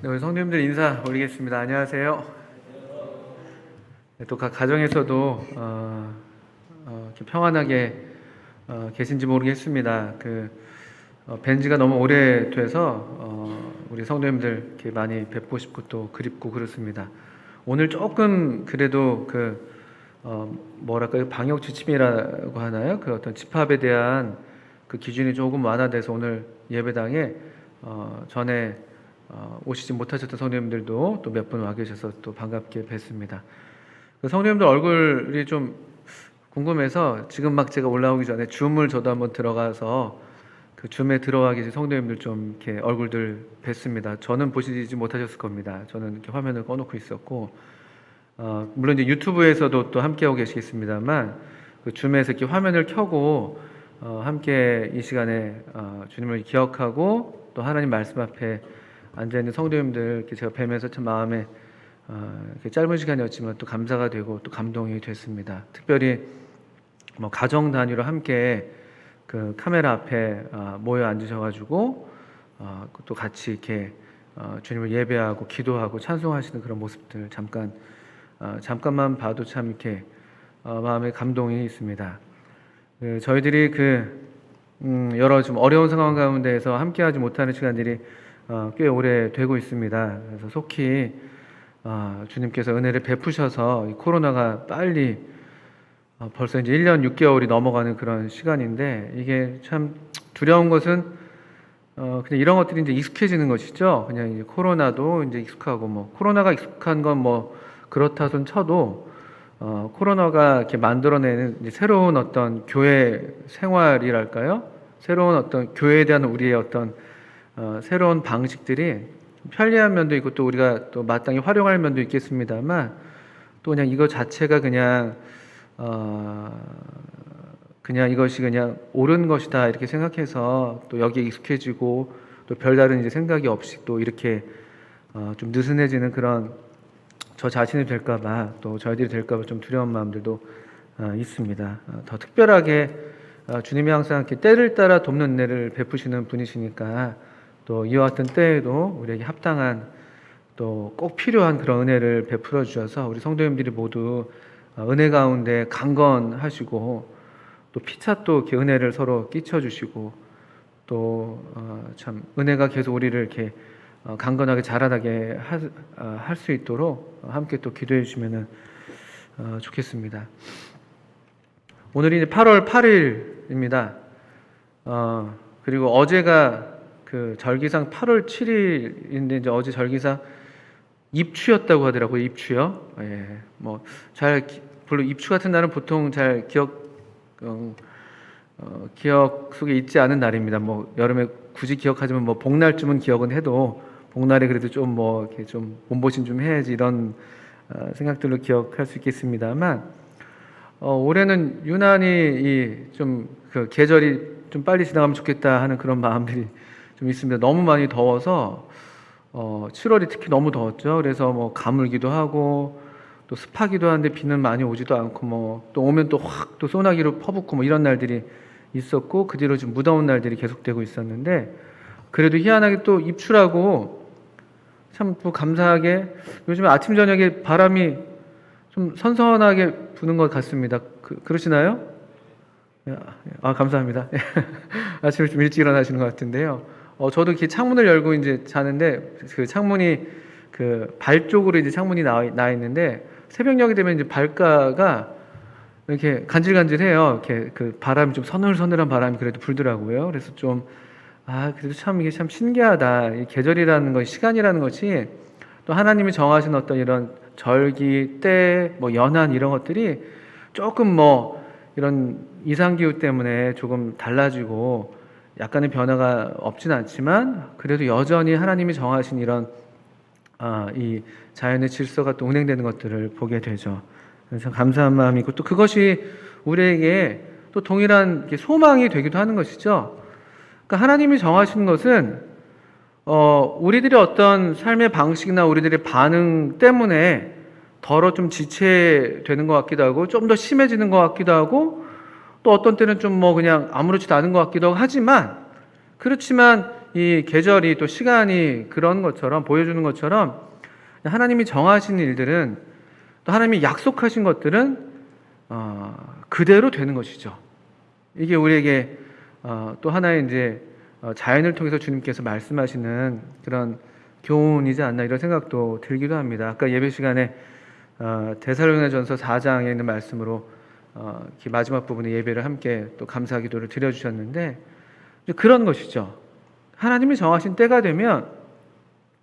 네, 우리 성도님들 인사 올리겠습니다. 안녕하세요. 네, 또 각 가정에서도 이렇게 평안하게 계신지 모르겠습니다. 뵌 지가 너무 오래돼서 우리 성도님들 이렇게 많이 뵙고 싶고 또 그립고 그렇습니다. 오늘 조금 그래도 뭐랄까요, 방역 지침이라고 하나요? 그 어떤 집합에 대한 그 기준이 조금 완화돼서 오늘 예배당에 전에 오시지 못하셨던 성도님들도 또 몇 분 와 계셔서 또 반갑게 뵙습니다. 그 성도님들 얼굴이 좀 궁금해서 지금 막 제가 올라오기 전에 줌을 저도 한번 들어가서 그 줌에 들어와 계신 성도님들 좀 이렇게 얼굴들 뵀습니다. 저는 보시지 못하셨을 겁니다. 저는 이렇게 화면을 꺼놓고 있었고, 물론 이제 유튜브에서도 또 함께하고 계시겠습니다만, 그 줌에서 이렇게 화면을 켜고 함께 이 시간에 주님을 기억하고 또 하나님 말씀 앞에 앉아있는 성도님들 이렇게 제가 뵈면서 참 마음에 이렇게 짧은 시간이었지만 또 감사가 되고 또 감동이 됐습니다. 특별히 뭐 가정 단위로 함께 그 카메라 앞에 모여 앉으셔가지고 또 같이 이렇게 주님을 예배하고 기도하고 찬송하시는 그런 모습들 잠깐만 봐도 참 이렇게 마음에 감동이 있습니다. 저희들이 여러 좀 어려운 상황 가운데에서 함께하지 못하는 시간들이 꽤 오래 되고 있습니다. 그래서 속히 주님께서 은혜를 베푸셔서 이 코로나가 빨리 벌써 이제 1년 6개월이 넘어가는 그런 시간인데, 이게 참 두려운 것은 그냥 이런 것들이 이제 익숙해지는 것이죠. 그냥 이제 코로나도 이제 익숙하고, 뭐 코로나가 익숙한 건 뭐 그렇다 손 쳐도 코로나가 이렇게 만들어내는 이제 새로운 어떤 교회 생활이랄까요? 새로운 어떤 교회에 대한 우리의 어떤 새로운 방식들이 편리한 면도 있고 또 우리가 또 마땅히 활용할 면도 있겠습니다만, 또 그냥 이거 자체가 그냥 이것이 그냥 옳은 것이다 이렇게 생각해서 또 여기에 익숙해지고 또 별다른 이제 생각이 없이 또 이렇게 좀 느슨해지는 그런 저 자신이 될까봐 또 저희들이 될까봐 좀 두려운 마음들도 있습니다. 더 특별하게 주님이 항상 이렇게 때를 따라 돕는 은혜를 베푸시는 분이시니까 또 이와 같은 때에도 우리에게 합당한 또 꼭 필요한 그런 은혜를 베풀어 주셔서 우리 성도님들이 모두 은혜 가운데 강건하시고 또 피차 또 이렇게 은혜를 서로 끼쳐 주시고 또 참 은혜가 계속 우리를 이렇게 강건하게 자라나게 할 수 있도록 함께 또 기도해 주시면 좋겠습니다. 오늘이 이제 8월 8일입니다. 그리고 어제가 그 절기상 8월 7일인데 이제 어제 절기상 입추였다고 하더라고요. 입추요. 예. 별로 입추 같은 날은 보통 잘 기억 속에 있지 않은 날입니다. 뭐 여름에 굳이 기억하지만 뭐 복날쯤은 기억은 해도 복날에 그래도 좀 이렇게 좀 몸보신 좀 해야지 이런 생각들로 기억할 수 있겠습니다만, 올해는 유난히 그 계절이 좀 빨리 지나가면 좋겠다 하는 그런 마음들이 좀 있습니다. 너무 많이 더워서 7월이 특히 너무 더웠죠. 그래서 뭐 가물기도 하고 또 습하기도 한데 비는 많이 오지도 않고 뭐 또 오면 또 확 또 소나기로 퍼붓고 뭐 이런 날들이 있었고, 그 뒤로 좀 무더운 날들이 계속되고 있었는데, 그래도 희한하게 또 입추라고 참 또 감사하게 요즘에 아침 저녁에 바람이 좀 선선하게 부는 것 같습니다. 그러시나요? 감사합니다. 아침에 좀 일찍 일어나시는 것 같은데요. 저도 이렇게 창문을 열고 이제 자는데 그 창문이 그 발 쪽으로 이제 창문이 나 있는데 새벽녘이 되면 이제 발가가 이렇게 간질간질해요. 이렇게 그 바람이 좀 서늘서늘한 바람이 그래도 불더라고요. 그래서 그래도 참 이게 참 신기하다. 이 계절이라는 것, 시간이라는 것이 또 하나님이 정하신 어떤 이런 절기, 때, 뭐 연한 이런 것들이 조금 뭐 이런 이상기후 때문에 조금 달라지고 약간의 변화가 없진 않지만 그래도 여전히 하나님이 정하신 이런 이 자연의 질서가 또 운행되는 것들을 보게 되죠. 그래서 감사한 마음이 있고 또 그것이 우리에게 또 동일한 소망이 되기도 하는 것이죠. 그러니까 하나님이 정하신 것은 우리들의 어떤 삶의 방식이나 우리들의 반응 때문에 더러 좀 지체되는 것 같기도 하고 좀 더 심해지는 것 같기도 하고 또 어떤 때는 좀 그냥 아무렇지도 않은 것 같기도 하고 하지만, 그렇지만 이 계절이 또 시간이 그런 것처럼 보여주는 것처럼 하나님이 정하신 일들은 또 하나님이 약속하신 것들은 그대로 되는 것이죠. 이게 우리에게 또 하나의 이제 자연을 통해서 주님께서 말씀하시는 그런 교훈이지 않나 이런 생각도 들기도 합니다. 아까 예배 시간에 데살로니가전서 4장에 있는 말씀으로 마지막 부분의 예배를 함께 또 감사 기도를 드려주셨는데 그런 것이죠. 하나님이 정하신 때가 되면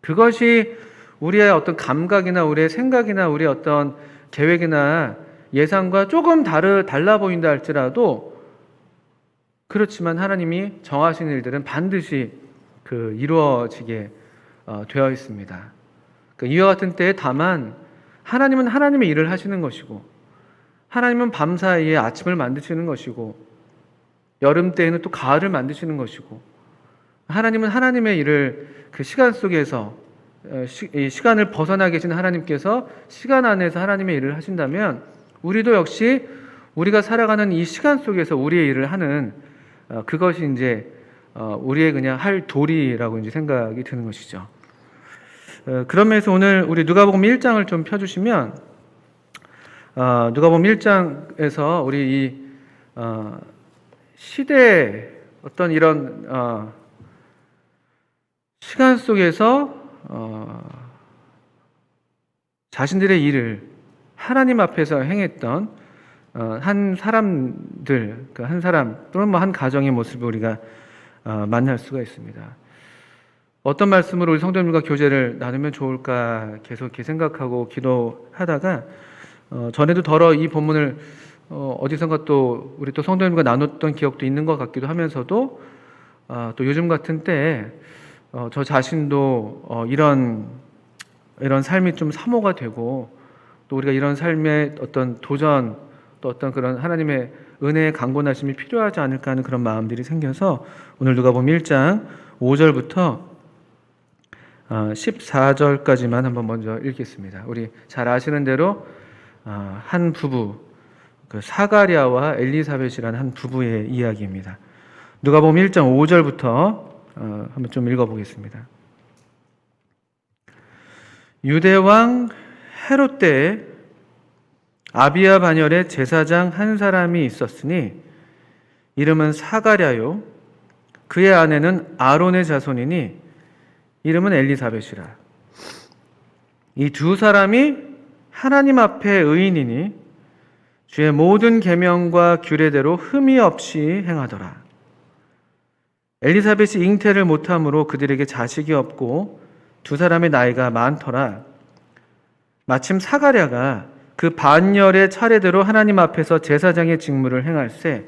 그것이 우리의 어떤 감각이나 우리의 생각이나 우리의 어떤 계획이나 예상과 조금 달라 보인다 할지라도 그렇지만 하나님이 정하신 일들은 반드시 이루어지게 되어 있습니다. 이와 같은 때에 다만 하나님은 하나님의 일을 하시는 것이고 하나님은 밤사이에 아침을 만드시는 것이고 여름 때에는 또 가을을 만드시는 것이고 하나님은 하나님의 일을 그 시간 속에서 이 시간을 벗어나 계신 하나님께서 시간 안에서 하나님의 일을 하신다면 우리도 역시 우리가 살아가는 이 시간 속에서 우리의 일을 하는 그것이 이제 우리의 그냥 할 도리라고 이제 생각이 드는 것이죠. 그런 면에서 오늘 우리 누가복음 1장을 좀 펴주시면 누가복음 1장에서 우리 이 시대 어떤 이런 시간 속에서 자신들의 일을 하나님 앞에서 행했던 한 사람들, 한 사람 또는 뭐 한 가정의 모습을 우리가 만날 수가 있습니다. 어떤 말씀으로 우리 성도님과 교제를 나누면 좋을까 계속 이렇게 생각하고 기도하다가 전에도 덜어 이 본문을 어디선가 또 우리 또 성도님과 나눴던 기억도 있는 것 같기도 하면서도 또 요즘 같은 때에 저 자신도 이런 삶이 좀 사모가 되고 또 우리가 이런 삶의 어떤 도전 또 어떤 그런 하나님의 은혜의 강권하심이 필요하지 않을까 하는 그런 마음들이 생겨서 오늘 누가복음 1장 5절부터 14절까지만 한번 먼저 읽겠습니다. 우리 잘 아시는 대로 한 부부 사가랴와 엘리사벳이라는 한 부부의 이야기입니다. 누가복음 1장 5절부터 한번 좀 읽어보겠습니다. 유대왕 헤롯 때에 아비야 반열에 제사장 한 사람이 있었으니 이름은 사가랴요 그의 아내는 아론의 자손이니 이름은 엘리사벳이라. 이 두 사람이 하나님 앞에 의인이니 주의 모든 계명과 규례대로 흠이 없이 행하더라. 엘리사벳이 잉태를 못함으로 그들에게 자식이 없고 두 사람의 나이가 많더라. 마침 사가랴가 그 반열의 차례대로 하나님 앞에서 제사장의 직무를 행할세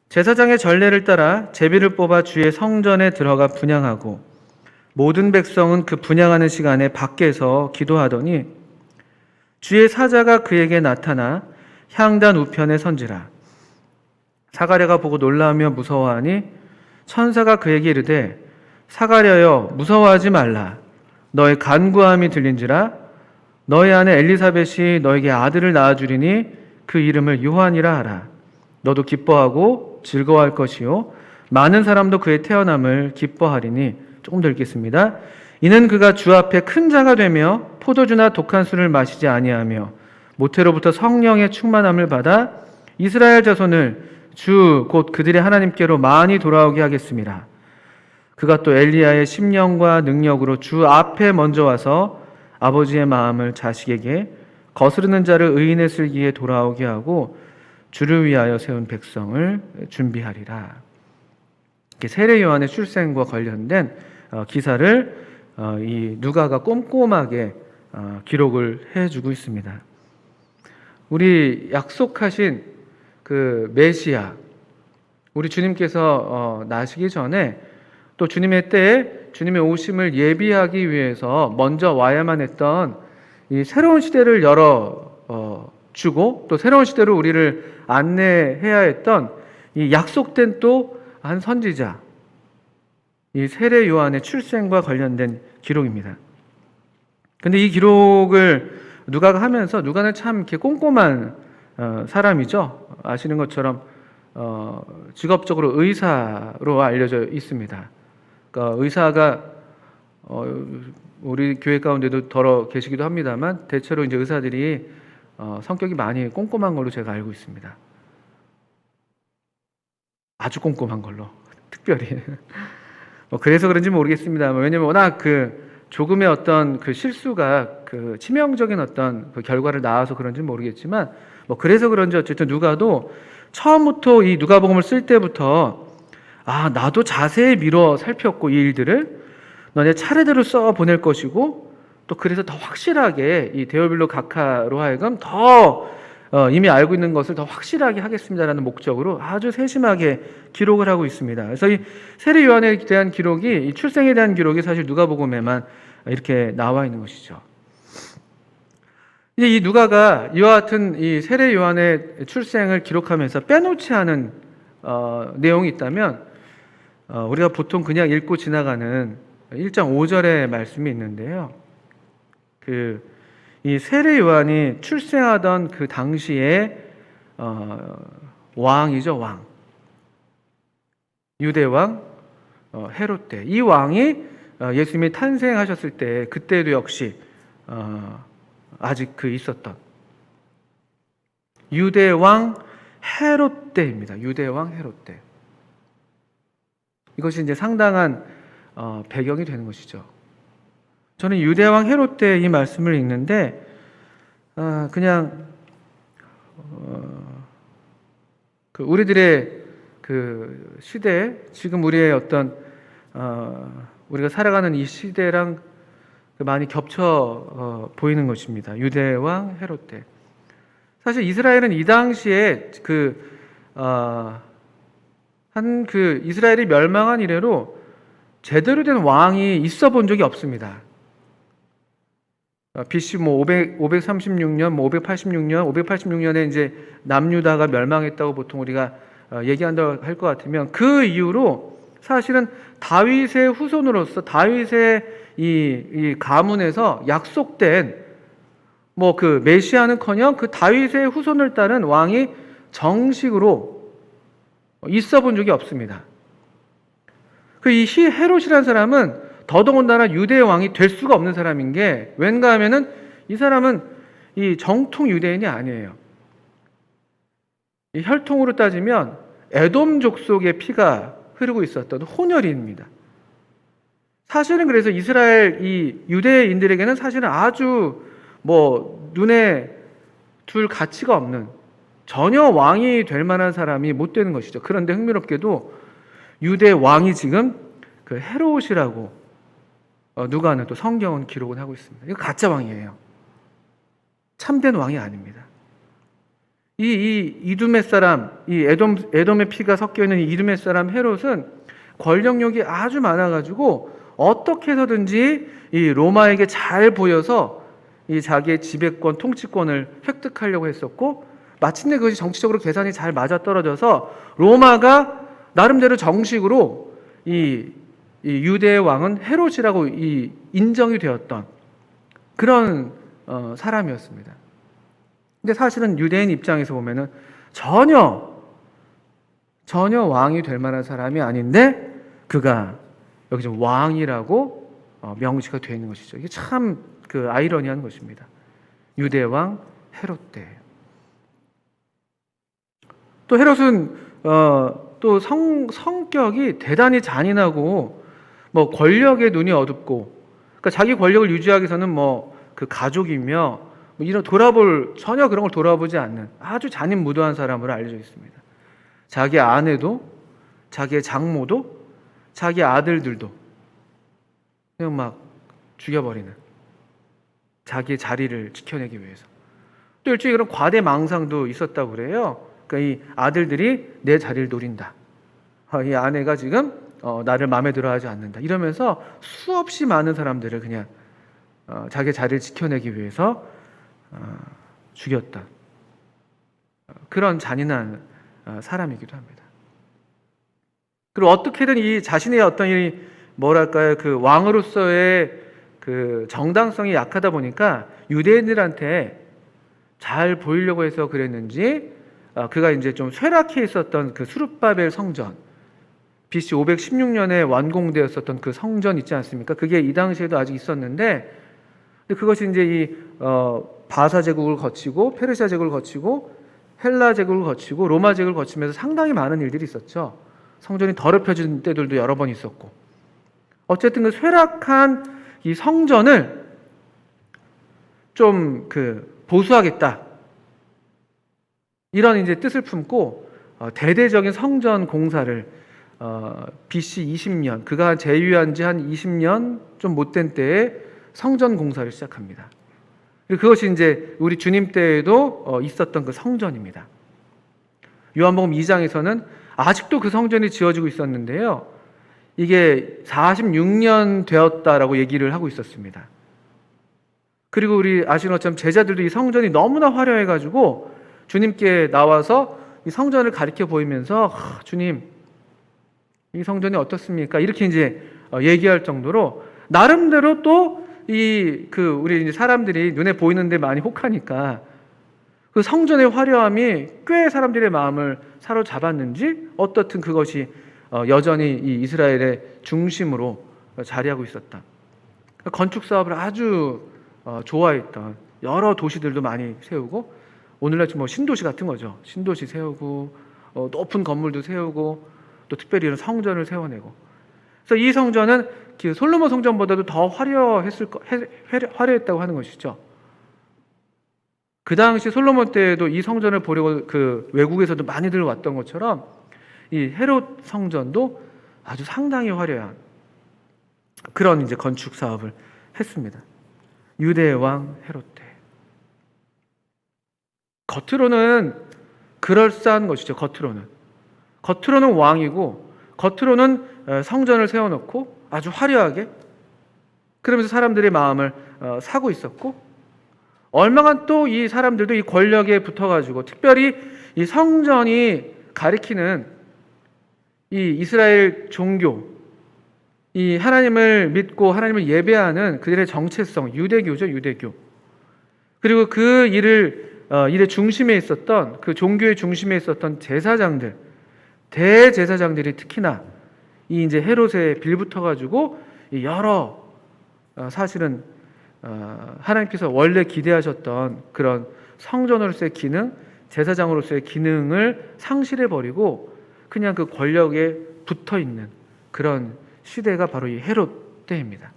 제사장의 전례를 따라 제비를 뽑아 주의 성전에 들어가 분향하고 모든 백성은 그 분향하는 시간에 밖에서 기도하더니 주의 사자가 그에게 나타나 향단 우편에 선지라. 사가랴가 보고 놀라며 무서워하니 천사가 그에게 이르되 사가랴여 무서워하지 말라. 너의 간구함이 들린지라. 너의 아내 엘리사벳이 너에게 아들을 낳아주리니 그 이름을 요한이라 하라. 너도 기뻐하고 즐거워할 것이요 많은 사람도 그의 태어남을 기뻐하리니. 조금 더 읽겠습니다. 이는 그가 주 앞에 큰 자가 되며 포도주나 독한 술을 마시지 아니하며 모태로부터 성령의 충만함을 받아 이스라엘 자손을 주 곧 그들의 하나님께로 많이 돌아오게 하겠습니다. 그가 또 엘리야의 심령과 능력으로 주 앞에 먼저 와서 아버지의 마음을 자식에게 거스르는 자를 의인의 슬기에 돌아오게 하고 주를 위하여 세운 백성을 준비하리라. 세례 요한의 출생과 관련된 기사를 이 누가가 꼼꼼하게 기록을 해주고 있습니다. 우리 약속하신 그 메시아, 우리 주님께서 나시기 전에 또 주님의 때에 주님의 오심을 예비하기 위해서 먼저 와야만 했던 이 새로운 시대를 열어주고 또 새로운 시대로 우리를 안내해야 했던 이 약속된 또 한 선지자, 이 세례 요한의 출생과 관련된 기록입니다. 근데 이 기록을 누가가 하면서 누가는 참 이렇게 꼼꼼한 사람이죠. 아시는 것처럼 직업적으로 의사로 알려져 있습니다. 그러니까 의사가 우리 교회 가운데도 더러 계시기도 합니다만 대체로 이제 의사들이 성격이 많이 꼼꼼한 걸로 제가 알고 있습니다. 아주 꼼꼼한 걸로 특별히 그래서 그런지 모르겠습니다. 왜냐면 워낙 조금의 어떤 실수가 치명적인 어떤 결과를 낳아서 그런지 모르겠지만 그래서 그런지 어쨌든 누가도 처음부터 이 누가복음을 쓸 때부터 나도 자세히 미뤄 살폈고 이 일들을 너네 차례대로 써 보낼 것이고 또 그래서 더 확실하게 이 데오빌로 각하로 하여금 더 이미 알고 있는 것을 더 확실하게 하겠습니다라는 목적으로 아주 세심하게 기록을 하고 있습니다. 그래서 이 세례 요한에 대한 기록이 이 출생에 대한 기록이 사실 누가복음에만 이렇게 나와 있는 것이죠. 이제 이 누가가 이와 같은 이 세례 요한의 출생을 기록하면서 빼놓지 않은 내용이 있다면 우리가 보통 그냥 읽고 지나가는 1장 5절의 말씀이 있는데요. 이 세례 요한이 출생하던 그 당시에 왕이죠, 왕. 유대 왕 헤롯 때. 이 왕이 예수님이 탄생하셨을 때 그때도 역시 아직 있었던 유대 왕 헤롯 때입니다. 유대 왕 헤롯 때. 이것이 이제 상당한 배경이 되는 것이죠. 저는 유대 왕 헤롯 때 이 말씀을 읽는데 그냥 우리들의 시대, 지금 우리의 어떤 우리가 살아가는 이 시대랑 많이 겹쳐 보이는 것입니다. 유대 왕 헤롯 때. 사실 이스라엘은 이 당시에 이스라엘이 멸망한 이래로 제대로 된 왕이 있어 본 적이 없습니다. BC 536년, 586년, 586년에 이제 남유다가 멸망했다고 보통 우리가 얘기한다고 할 것 같으면 그 이후로 사실은 다윗의 후손으로서 다윗의 이 가문에서 약속된 메시아는커녕 다윗의 후손을 따른 왕이 정식으로 있어 본 적이 없습니다. 이 헤롯이라는 사람은 더더군다나 유대의 왕이 될 수가 없는 사람인 게 왠가 하면은 이 사람은 이 정통 유대인이 아니에요. 이 혈통으로 따지면 에돔 족속의 피가 흐르고 있었던 혼혈인입니다. 사실은 그래서 이스라엘 이 유대인들에게는 사실은 아주 눈에 둘 가치가 없는 전혀 왕이 될 만한 사람이 못 되는 것이죠. 그런데 흥미롭게도 유대 왕이 지금 헤롯이라고 누가는 또 성경은 기록을 하고 있습니다. 이거 가짜 왕이에요. 참된 왕이 아닙니다. 이 이두메 사람, 이 에돔의 피가 섞여 있는 이 이두메 사람 헤롯은 권력욕이 아주 많아가지고 어떻게 해서든지 이 로마에게 잘 보여서 이 자기의 지배권, 통치권을 획득하려고 했었고 마침내 그것이 정치적으로 계산이 잘 맞아떨어져서 로마가 나름대로 정식으로 이 유대의 왕은 헤롯이라고 인정이 되었던 그런 사람이었습니다. 근데 사실은 유대인 입장에서 보면은 전혀 왕이 될 만한 사람이 아닌데 그가 여기 지금 왕이라고 명시가 되어 있는 것이죠. 이게 참 아이러니한 것입니다. 유대 왕 헤롯 때. 또 헤롯은 또 성격이 대단히 잔인하고 권력에 눈이 어둡고 그러니까 자기 권력을 유지하기 위해서는 가족이며 이런 전혀 그런 걸 돌아보지 않는 아주 잔인무도한 사람으로 알려져 있습니다. 자기 아내도 자기의 장모도 자기 아들들도 그냥 막 죽여버리는 자기의 자리를 지켜내기 위해서. 또 일종의 그런 과대망상도 있었다고 그래요. 그러니까 이 아들들이 내 자리를 노린다. 이 아내가 지금 나를 마음에 들어하지 않는다. 이러면서 수없이 많은 사람들을 그냥 자기 자리를 지켜내기 위해서 죽였다. 그런 잔인한 사람이기도 합니다. 그리고 어떻게든 이 자신의 어떤 왕으로서의 정당성이 약하다 보니까 유대인들한테 잘 보이려고 해서 그랬는지 그가 이제 좀 쇠락해 있었던 수룹바벨 성전 BC 516년에 완공되었었던 그 성전 있지 않습니까? 그게 이 당시에도 아직 있었는데, 근데 그것이 이제 이 바사 제국을 거치고 페르시아 제국을 거치고 헬라 제국을 거치고 로마 제국을 거치면서 상당히 많은 일들이 있었죠. 성전이 더럽혀진 때들도 여러 번 있었고, 어쨌든 그 쇠락한 이 성전을 좀 보수하겠다, 이런 이제 뜻을 품고 대대적인 성전 공사를 BC 20년, 그가 재위한 지 한 20년 좀 못된 때에 성전 공사를 시작합니다. 그것이 이제 우리 주님 때에도 있었던 그 성전입니다. 요한복음 2장에서는 아직도 그 성전이 지어지고 있었는데요, 이게 46년 되었다라고 얘기를 하고 있었습니다. 그리고 우리 아시는 것처럼 제자들도 이 성전이 너무나 화려해가지고 주님께 나와서 이 성전을 가리켜 보이면서 주님, 이 성전이 어떻습니까? 이렇게 이제 얘기할 정도로 나름대로 또 우리 이제 사람들이 눈에 보이는데 많이 혹하니까 그 성전의 화려함이 꽤 사람들의 마음을 사로잡았는지 어떻든 그것이 여전히 이 이스라엘의 중심으로 자리하고 있었다. 건축 사업을 아주 좋아했던 여러 도시들도 많이 세우고, 오늘날 뭐 신도시 같은 거죠. 신도시 세우고 높은 건물도 세우고 또 특별히 이런 성전을 세워내고. 그래서 이 성전은 솔로몬 성전보다도 더 화려했다고 하는 것이죠. 그 당시 솔로몬 때에도 이 성전을 보려고 외국에서도 많이들 왔던 것처럼 이 헤롯 성전도 아주 상당히 화려한 그런 이제 건축 사업을 했습니다. 유대 왕 헤롯 때. 겉으로는 그럴싸한 것이죠. 겉으로는 왕이고, 겉으로는 성전을 세워놓고 아주 화려하게, 그러면서 사람들의 마음을 사고 있었고, 얼마간 또 이 사람들도 이 권력에 붙어가지고, 특별히 이 성전이 가리키는 이 이스라엘 종교, 이 하나님을 믿고 하나님을 예배하는 그들의 정체성, 유대교죠, 유대교. 그리고 그 일의 중심에 있었던, 그 종교의 중심에 있었던 제사장들, 대제사장들이 특히나 이 이제 헤롯에 빌붙어가지고 여러 사실은 하나님께서 원래 기대하셨던 그런 성전으로서의 기능, 제사장으로서의 기능을 상실해버리고 그냥 그 권력에 붙어있는 그런 시대가 바로 이 헤롯 때입니다.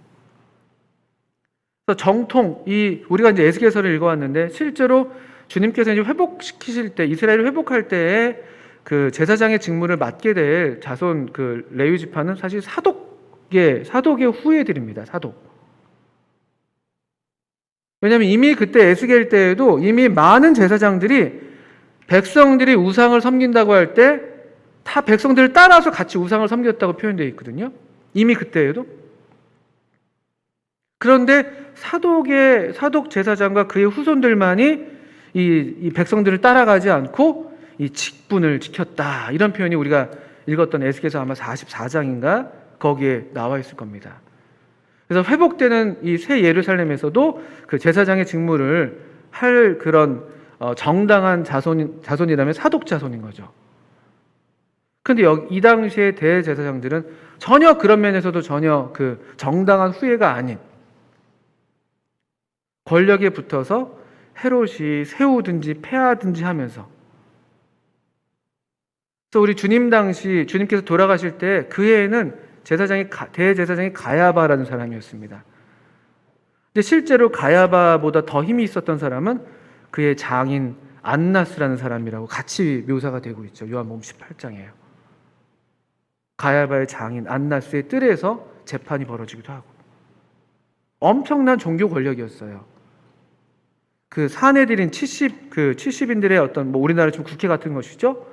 그래서 정통, 우리가 이제 에스겔서를 읽어왔는데, 실제로 주님께서 이제 회복시키실 때, 이스라엘을 회복할 때에 그 제사장의 직무를 맡게 될 자손 레위 지파는 사실 사독의 후예들입니다. 사독. 왜냐하면 이미 그때 에스겔 때에도 이미 많은 제사장들이 백성들이 우상을 섬긴다고 할 때 다 백성들을 따라서 같이 우상을 섬겼다고 표현되어 있거든요. 이미 그때에도. 그런데 사독 제사장과 그의 후손들만이 이 백성들을 따라가지 않고 이 직분을 지켰다, 이런 표현이 우리가 읽었던 에스겔서 아마 44장인가 거기에 나와 있을 겁니다. 그래서 회복되는 이 새 예루살렘에서도 그 제사장의 직무를 할 그런 정당한 자손이라면 사독 자손인 거죠. 그런데 이 당시의 대제사장들은 전혀 그런 면에서도 전혀 그 정당한 후예가 아닌, 권력에 붙어서 헤롯이 세우든지 폐하든지 하면서. 그래서 우리 주님 당시 주님께서 돌아가실 때 그 해에는 대제사장이 가야바라는 사람이었습니다. 근데 실제로 가야바보다 더 힘이 있었던 사람은 그의 장인 안나스라는 사람이라고 같이 묘사가 되고 있죠. 요한복음 18장이에요. 가야바의 장인 안나스의 뜰에서 재판이 벌어지기도 하고, 엄청난 종교 권력이었어요. 그 사내들인 70인들의 어떤 우리나라 좀 국회 같은 것이죠.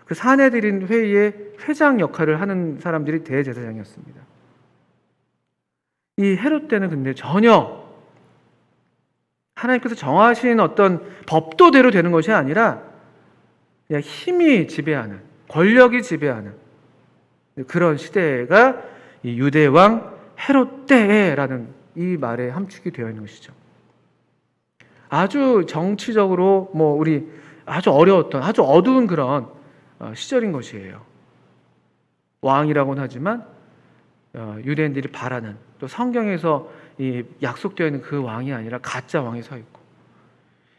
그 사내들인 회의의 회장 역할을 하는 사람들이 대제사장이었습니다. 이 헤롯 때는 근데 전혀 하나님께서 정하신 어떤 법도대로 되는 것이 아니라 그냥 힘이 지배하는, 권력이 지배하는 그런 시대가 이 유대왕 헤롯 때라는 이 말에 함축이 되어 있는 것이죠. 아주 정치적으로 우리 아주 어려웠던, 아주 어두운 그런 시절인 것이에요. 왕이라고는 하지만 유대인들이 바라는, 또 성경에서 이 약속되어 있는 그 왕이 아니라 가짜 왕이 서 있고,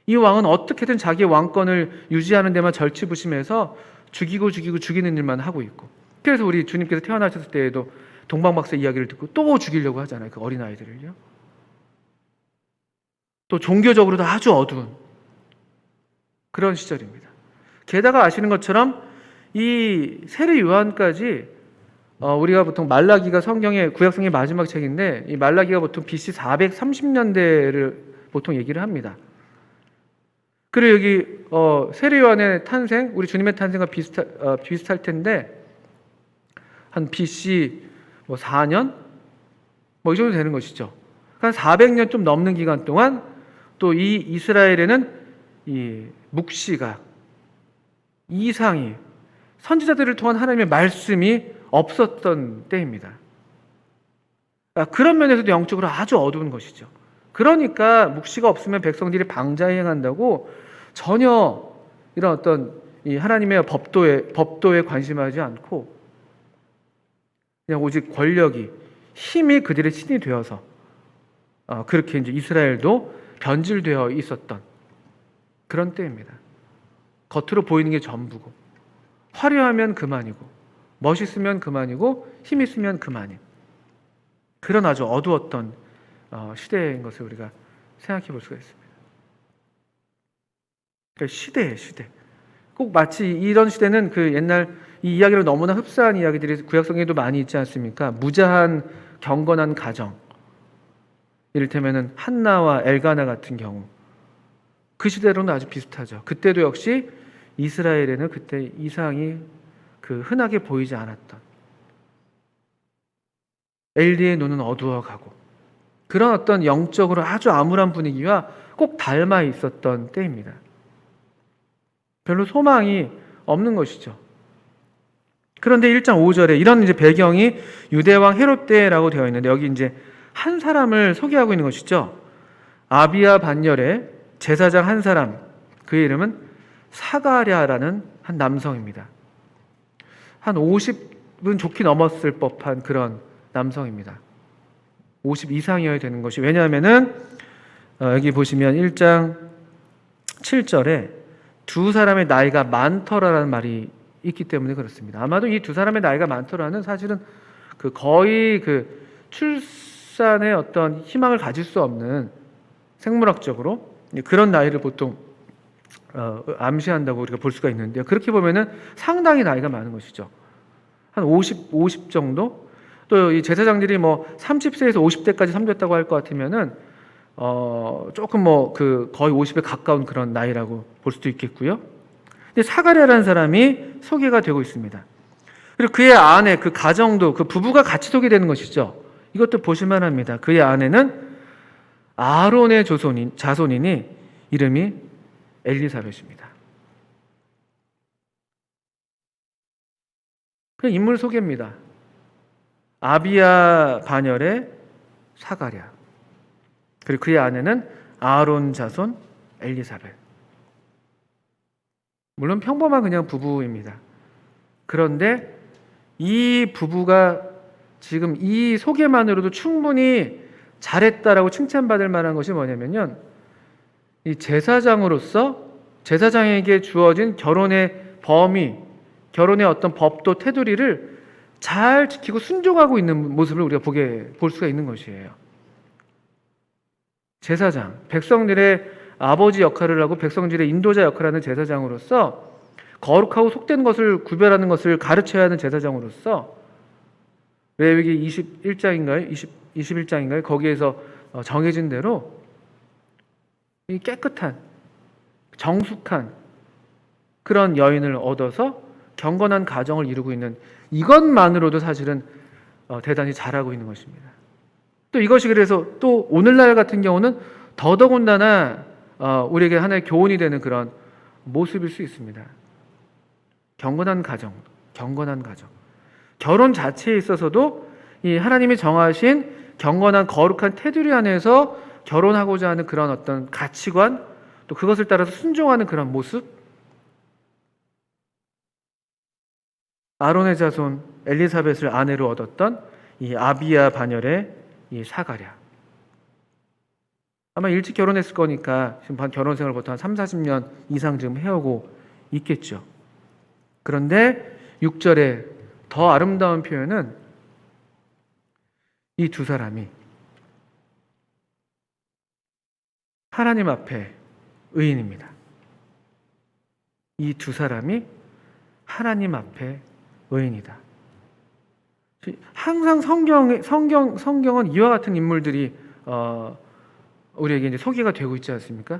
이 왕은 어떻게든 자기 왕권을 유지하는 데만 절치부심해서 죽이는 일만 하고 있고, 그래서 우리 주님께서 태어나셨을 때에도 동방박사 이야기를 듣고 또 죽이려고 하잖아요. 그 어린아이들을요. 또 종교적으로도 아주 어두운 그런 시절입니다. 게다가 아시는 것처럼 이 세례 요한까지 우리가 보통 말라기가 성경의 구약성의 마지막 책인데, 이 말라기가 보통 BC 430년대를 보통 얘기를 합니다. 그리고 여기 세례 요한의 탄생, 우리 주님의 탄생과 비슷할 텐데 한 BC 4년 이 정도 되는 것이죠. 한 400년 좀 넘는 기간 동안 또 이 이스라엘에는 이 묵시가, 이상이, 선지자들을 통한 하나님의 말씀이 없었던 때입니다. 그런 면에서도 영적으로 아주 어두운 것이죠. 그러니까 묵시가 없으면 백성들이 방자행한다고 전혀 이런 어떤 이 하나님의 법도에 관심하지 않고 그냥 오직 권력이, 힘이 그들의 신이 되어서 그렇게 이제 이스라엘도 변질되어 있었던 그런 때입니다. 겉으로 보이는 게 전부고, 화려하면 그만이고, 멋있으면 그만이고, 힘 있으면 그만인 그런 아주 어두웠던 시대인 것을 우리가 생각해 볼 수가 있습니다. 그러니까 시대. 꼭 마치 이런 시대는 그 옛날 이 이야기로 너무나 흡사한 이야기들이 구약성에도 많이 있지 않습니까? 무자한 경건한 가정, 이를테면은 한나와 엘가나 같은 경우, 그 시대로는 아주 비슷하죠. 그때도 역시 이스라엘에는 그때 이상이 그 흔하게 보이지 않았던, 엘리의 눈은 어두워가고, 그런 어떤 영적으로 아주 암울한 분위기와 꼭 닮아 있었던 때입니다. 별로 소망이 없는 것이죠. 그런데 1장 5절에 이런 이제 배경이 유대왕 헤롯 때라고 되어 있는데, 여기 이제 한 사람을 소개하고 있는 것이죠. 아비야 반열에 제사장 한 사람, 그의 이름은 사가랴라는 한 남성입니다. 한 50은 좋게 넘었을 법한 그런 남성입니다. 50 이상이어야 되는 것이, 왜냐하면은 여기 보시면 1장 7절에 두 사람의 나이가 많더라라는 말이 있기 때문에 그렇습니다. 아마도 이 두 사람의 나이가 많더라는 사실은 거의 출산의 어떤 희망을 가질 수 없는, 생물학적으로 그런 나이를 보통 암시한다고 우리가 볼 수가 있는데요. 그렇게 보면은 상당히 나이가 많은 것이죠. 한 50 정도? 또 이 제사장들이 30세에서 50대까지 섬겼다고 할 것 같으면은 조금 거의 50에 가까운 그런 나이라고 볼 수도 있겠고요. 근데 사가랴라는 사람이 소개가 되고 있습니다. 그리고 그의 아내, 그 가정도, 그 부부가 같이 소개되는 것이죠. 이것도 보실만 합니다. 그의 아내는 아론의 자손이니 이름이 엘리사벳입니다. 그 인물 소개입니다. 아비야 반열의 사가랴, 그리고 그의 아내는 아론 자손 엘리사벳. 물론 평범한 그냥 부부입니다. 그런데 이 부부가 지금 이 소개만으로도 충분히 잘했다라고 칭찬받을 만한 것이 뭐냐면요, 이 제사장에게 주어진 결혼의 범위, 결혼의 어떤 법도 테두리를 잘 지키고 순종하고 있는 모습을 우리가 볼 수가 있는 것이에요. 제사장, 백성들의 아버지 역할을 하고 백성들의 인도자 역할을 하는 제사장으로서, 거룩하고 속된 것을 구별하는 것을 가르쳐야 하는 제사장으로서, 레위기 21장인가요? 거기에서 정해진 대로 이 깨끗한, 정숙한 그런 여인을 얻어서 경건한 가정을 이루고 있는, 이것만으로도 사실은 대단히 잘하고 있는 것입니다. 또 이것이 그래서 또 오늘날 같은 경우는 더더군다나 우리에게 하나의 교훈이 되는 그런 모습일 수 있습니다. 경건한 가정. 결혼 자체에 있어서도 이 하나님이 정하신 경건한 거룩한 테두리 안에서 결혼하고자 하는 그런 어떤 가치관, 또 그것을 따라서 순종하는 그런 모습, 아론의 자손 엘리사벳을 아내로 얻었던 이 아비야 반열의 이 사가랴. 아마 일찍 결혼했을 거니까 지금 결혼 생활 보통 한 3, 40년 이상 지금 해오고 있겠죠. 그런데 6절에 더 아름다운 표현은 이 두 사람이 하나님 앞에 의인입니다. 이 두 사람이 하나님 앞에 의인이다. 항상 성경은 이와 같은 인물들이 우리에게 이제 소개가 되고 있지 않습니까?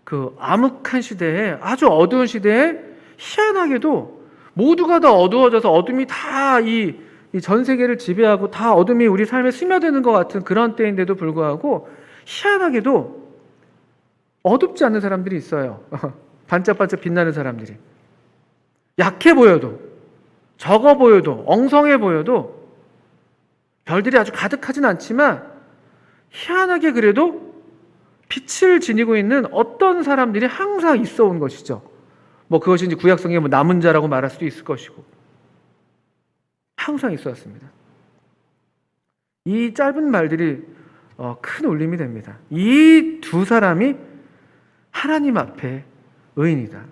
그 암흑한 시대에, 아주 어두운 시대에 희한하게도 모두가 다 어두워져서 어둠이 다 이 전 세계를 지배하고 다 어둠이 우리 삶에 스며드는 것 같은 그런 때인데도 불구하고 희한하게도 어둡지 않은 사람들이 있어요. 반짝반짝 빛나는 사람들이. 약해 보여도, 적어 보여도, 엉성해 보여도, 별들이 아주 가득하진 않지만 희한하게 그래도 빛을 지니고 있는 어떤 사람들이 항상 있어 온 것이죠. 뭐 그것이 이제 구약성의 뭐 남은 자라고 말할 수도 있을 것이고, 항상 있어 왔습니다. 이 짧은 말들이 큰 울림이 됩니다. 이 두 사람이 하나님 앞에 의인이다.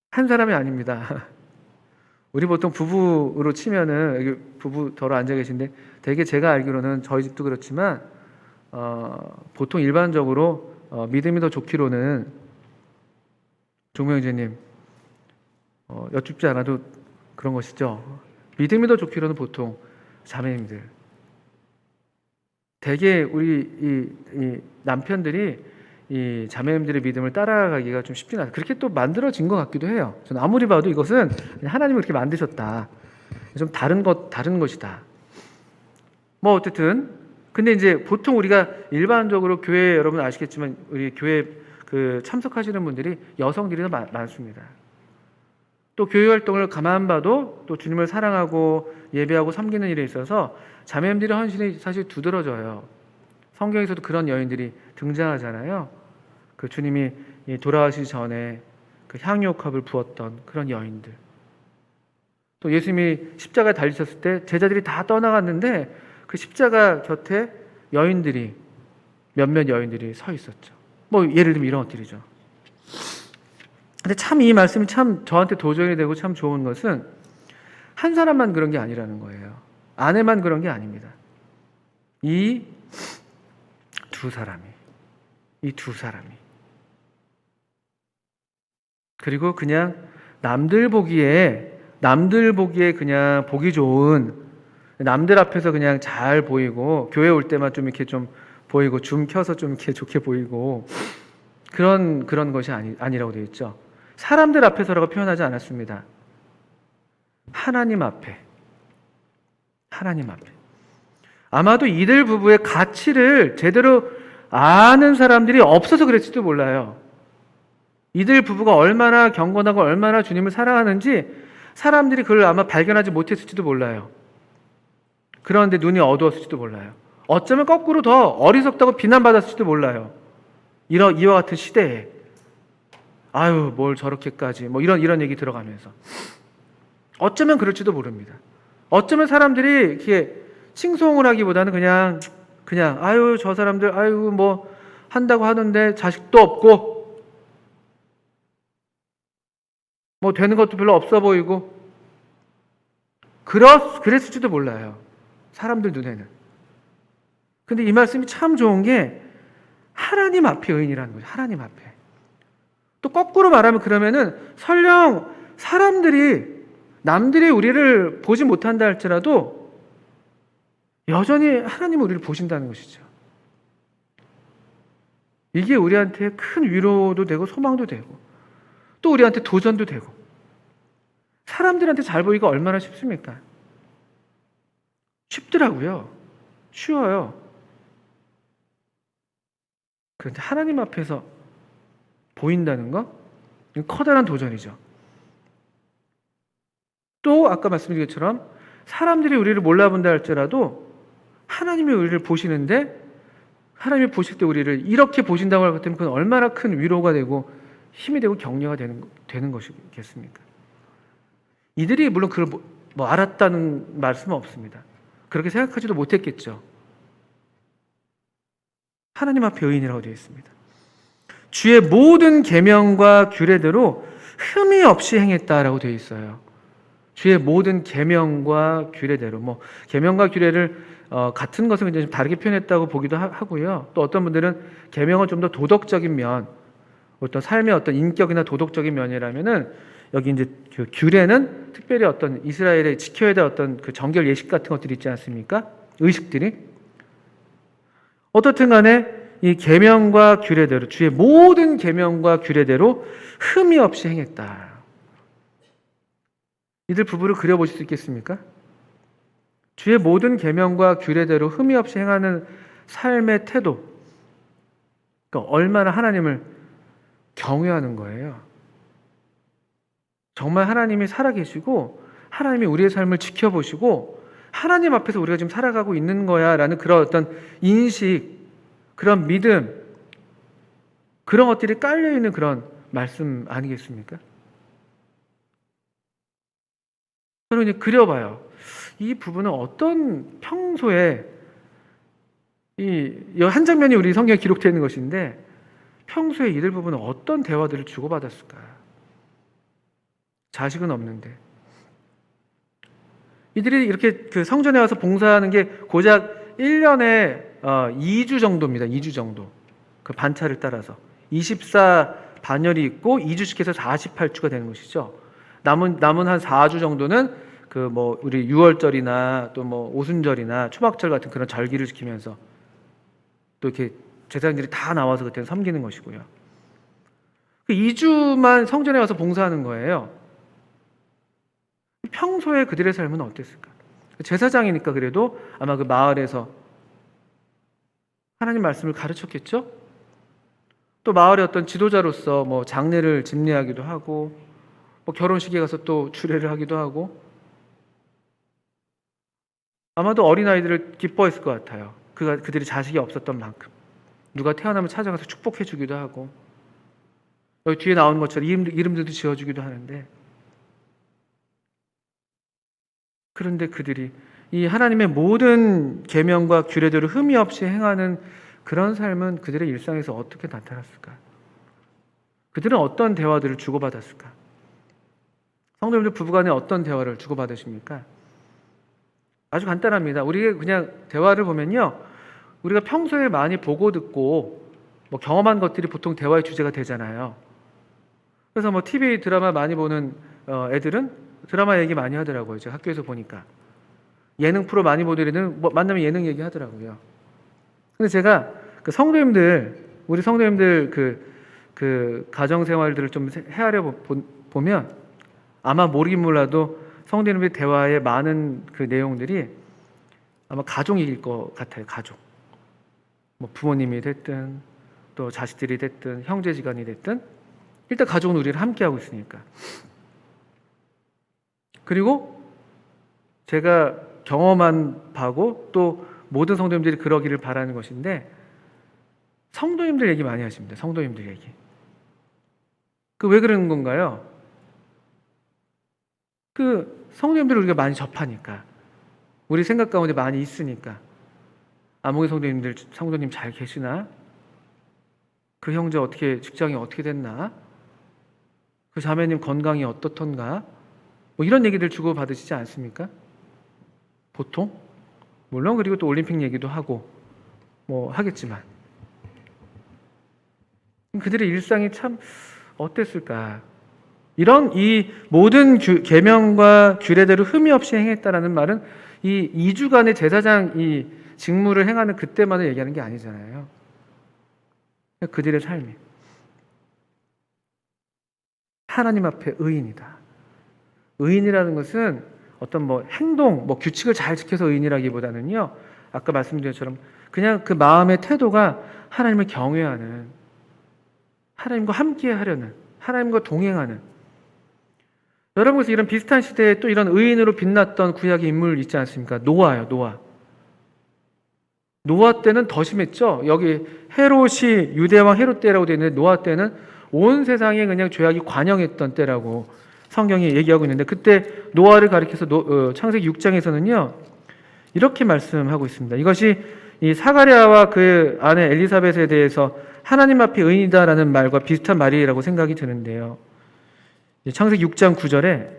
한 사람이 아닙니다. 우리 보통 부부로 치면은, 여기 부부 더러 앉아 계신데, 되게 제가 알기로는 저희 집도 그렇지만, 보통 일반적으로 믿음이 더 좋기로는, 종명제님, 여쭙지 않아도 그런 것이죠. 믿음이 더 좋기로는 보통 자매님들. 되게 우리 이 남편들이 이 자매님들의 믿음을 따라가기가 좀 쉽진 않아요. 그렇게 또 만들어진 것 같기도 해요. 저는 아무리 봐도 이것은 하나님이 그렇게 만드셨다. 좀 다른 것이다. 뭐 어쨌든 근데 이제 보통 우리가 일반적으로 교회, 여러분 아시겠지만 우리 교회 그 참석하시는 분들이 여성들이 더 많습니다. 또 교회 활동을 가만 봐도 또 주님을 사랑하고 예배하고 섬기는 일에 있어서 자매님들의 헌신이 사실 두드러져요. 성경에서도 그런 여인들이 등장하잖아요. 그 주님이 돌아가시기 전에 그 향유옥합을 부었던 그런 여인들. 또 예수님이 십자가에 달리셨을 때 제자들이 다 떠나갔는데 그 십자가 곁에 몇몇 여인들이 서 있었죠. 뭐 예를 들면 이런 것들이죠. 근데 참 이 말씀이 참 저한테 도전이 되고 참 좋은 것은 한 사람만 그런 게 아니라는 거예요. 아내만 그런 게 아닙니다. 이 두 사람이 그리고 그냥 남들 보기에 그냥 보기 좋은, 남들 앞에서 그냥 잘 보이고 교회 올 때만 좀 이렇게 좀 보이고 줌 켜서 좀 이렇게 좋게 보이고 그런 것이 아니라고 되어 있죠. 사람들 앞에서라고 표현하지 않았습니다. 하나님 앞에. 아마도 이들 부부의 가치를 제대로 아는 사람들이 없어서 그랬을지도 몰라요. 이들 부부가 얼마나 경건하고 얼마나 주님을 사랑하는지 사람들이 그걸 아마 발견하지 못했을지도 몰라요. 그런데 눈이 어두웠을지도 몰라요. 어쩌면 거꾸로 더 어리석다고 비난받았을지도 몰라요. 이와 같은 시대에. 아유, 뭘 저렇게까지. 뭐 이런 얘기 들어가면서. 어쩌면 그럴지도 모릅니다. 어쩌면 사람들이 이렇게 칭송을 하기보다는 그냥 아유, 저 사람들 아유 뭐 한다고 하는데 자식도 없고 뭐 되는 것도 별로 없어 보이고 그랬을지도 몰라요. 사람들 눈에는. 근데 이 말씀이 참 좋은 게 하나님 앞에 의인이라는 거죠. 하나님 앞에. 또 거꾸로 말하면 그러면은 설령 남들이 우리를 보지 못한다 할지라도 여전히 하나님은 우리를 보신다는 것이죠. 이게 우리한테 큰 위로도 되고 소망도 되고 또 우리한테 도전도 되고. 사람들한테 잘 보이기가 얼마나 쉽습니까? 쉽더라고요. 쉬워요. 그런데 하나님 앞에서 보인다는 거? 이건 커다란 도전이죠. 또 아까 말씀드린 것처럼 사람들이 우리를 몰라본다 할지라도 하나님이 우리를 보시는데 하나님이 보실 때 우리를 이렇게 보신다고 할 것 같으면 그건 얼마나 큰 위로가 되고 힘이 되고 격려가 되는 것이겠습니까? 이들이 물론 그걸 뭐 알았다는 말씀은 없습니다. 그렇게 생각하지도 못했겠죠. 하나님 앞에 의인이라고 되어 있습니다. 주의 모든 계명과 규례대로 흠이 없이 행했다라고 되어 있어요. 주의 모든 계명과 규례대로, 뭐 계명과 규례를 같은 것을 이제 좀 다르게 표현했다고 보기도 하고요. 또 어떤 분들은 계명은 좀 더 도덕적인 면, 어떤 삶의 어떤 인격이나 도덕적인 면이라면은 여기 이제 그 규례는 특별히 어떤 이스라엘에 지켜야 될 어떤 그 정결 예식 같은 것들이 있지 않습니까? 의식들이. 어떻든 간에 이 계명과 규례대로, 주의 모든 계명과 규례대로 흠이 없이 행했다. 이들 부부를 그려보실 수 있겠습니까? 주의 모든 계명과 규례대로 흠이 없이 행하는 삶의 태도, 그러니까 얼마나 하나님을 경외하는 거예요. 정말 하나님이 살아계시고 하나님이 우리의 삶을 지켜보시고 하나님 앞에서 우리가 지금 살아가고 있는 거야 라는 그런 어떤 인식, 그런 믿음, 그런 것들이 깔려있는 그런 말씀 아니겠습니까? 저는 이제 그려봐요. 이 부분은 어떤 평소에 이 한 장면이 우리 성경에 기록되어 있는 것인데 평소에 이들 부부는 어떤 대화들을 주고받았을까? 자식은 없는데 이들이 이렇게 그 성전에 와서 봉사하는 게 고작 1년에 2주 정도입니다. 2주 정도. 그 반차를 따라서 24 반열이 있고 2주씩 해서 48주가 되는 것이죠. 남은 한 4주 정도는 그 뭐 우리 유월절이나 또 뭐 오순절이나 초막절 같은 그런 절기를 지키면서 또 이렇게 제사장들이 다 나와서 그때는 섬기는 것이고요. 그 2주만 성전에 와서 봉사하는 거예요. 평소에 그들의 삶은 어땠을까? 제사장이니까 그래도 아마 그 마을에서 하나님 말씀을 가르쳤겠죠? 또 마을의 어떤 지도자로서 뭐 장례를 집례하기도 하고 뭐 결혼식에 가서 또 주례를 하기도 하고 아마도 어린아이들을 기뻐했을 것 같아요. 그들이 자식이 없었던 만큼 누가 태어나면 찾아가서 축복해 주기도 하고 여기 뒤에 나오는 것처럼 이름들도 지어주기도 하는데 그런데 그들이 이 하나님의 모든 계명과 규례대로 흠이 없이 행하는 그런 삶은 그들의 일상에서 어떻게 나타났을까? 그들은 어떤 대화들을 주고받았을까? 성도님들 부부간에 어떤 대화를 주고받으십니까? 아주 간단합니다. 우리가 그냥 대화를 보면요. 우리가 평소에 많이 보고 듣고 뭐 경험한 것들이 보통 대화의 주제가 되잖아요. 그래서 뭐 TV 드라마 많이 보는 애들은 드라마 얘기 많이 하더라고요. 제가 학교에서 보니까. 예능 프로 많이 보는 애들은 뭐 만나면 예능 얘기 하더라고요. 근데 제가 그 우리 성도님들 그 가정 생활들을 좀 헤아려 보면 아마 모르긴 몰라도 성도님들 대화의 많은 그 내용들이 아마 가족일 것 같아요. 가족. 뭐 부모님이 됐든 또 자식들이 됐든 형제지간이 됐든 일단 가족은 우리를 함께하고 있으니까. 그리고 제가 경험한 바고 또 모든 성도님들이 그러기를 바라는 것인데 성도님들 얘기 많이 하십니다. 성도님들 얘기. 그 왜 그러는 건가요? 그 성도님들을 우리가 많이 접하니까 우리 생각 가운데 많이 있으니까 아무개 성도님 잘 계시나? 그 형제 어떻게 직장이 어떻게 됐나? 그 자매님 건강이 어떻던가? 뭐 이런 얘기들 주고 받으시지 않습니까? 보통? 물론 그리고 또 올림픽 얘기도 하고 뭐 하겠지만 그들의 일상이 참 어땠을까? 이런 이 모든 계명과 규례대로 흠이 없이 행했다라는 말은 이 2주간의 제사장 이 직무를 행하는 그때만을 얘기하는 게 아니잖아요. 그들의 삶이 하나님 앞에 의인이다. 의인이라는 것은 어떤 뭐 행동, 뭐 규칙을 잘 지켜서 의인이라기보다는요. 아까 말씀드린 것처럼 그냥 그 마음의 태도가 하나님을 경외하는, 하나님과 함께 하려는, 하나님과 동행하는. 여러분 그래서 이런 비슷한 시대에 또 이런 의인으로 빛났던 구약의 인물 있지 않습니까? 노아요, 노아. 노아 때는 더 심했죠. 여기 헤롯이 유대왕 헤롯 때라고 되어 있는데 노아 때는 온 세상에 그냥 죄악이 관영했던 때라고 성경이 얘기하고 있는데, 그때 노아를 가리켜서 창세기 6장에서는요 이렇게 말씀하고 있습니다. 이것이 이 사가랴와 그 아내 엘리사벳에 대해서 하나님 앞에 의인이다라는 말과 비슷한 말이라고 생각이 드는데요. 창세기 6장 9절에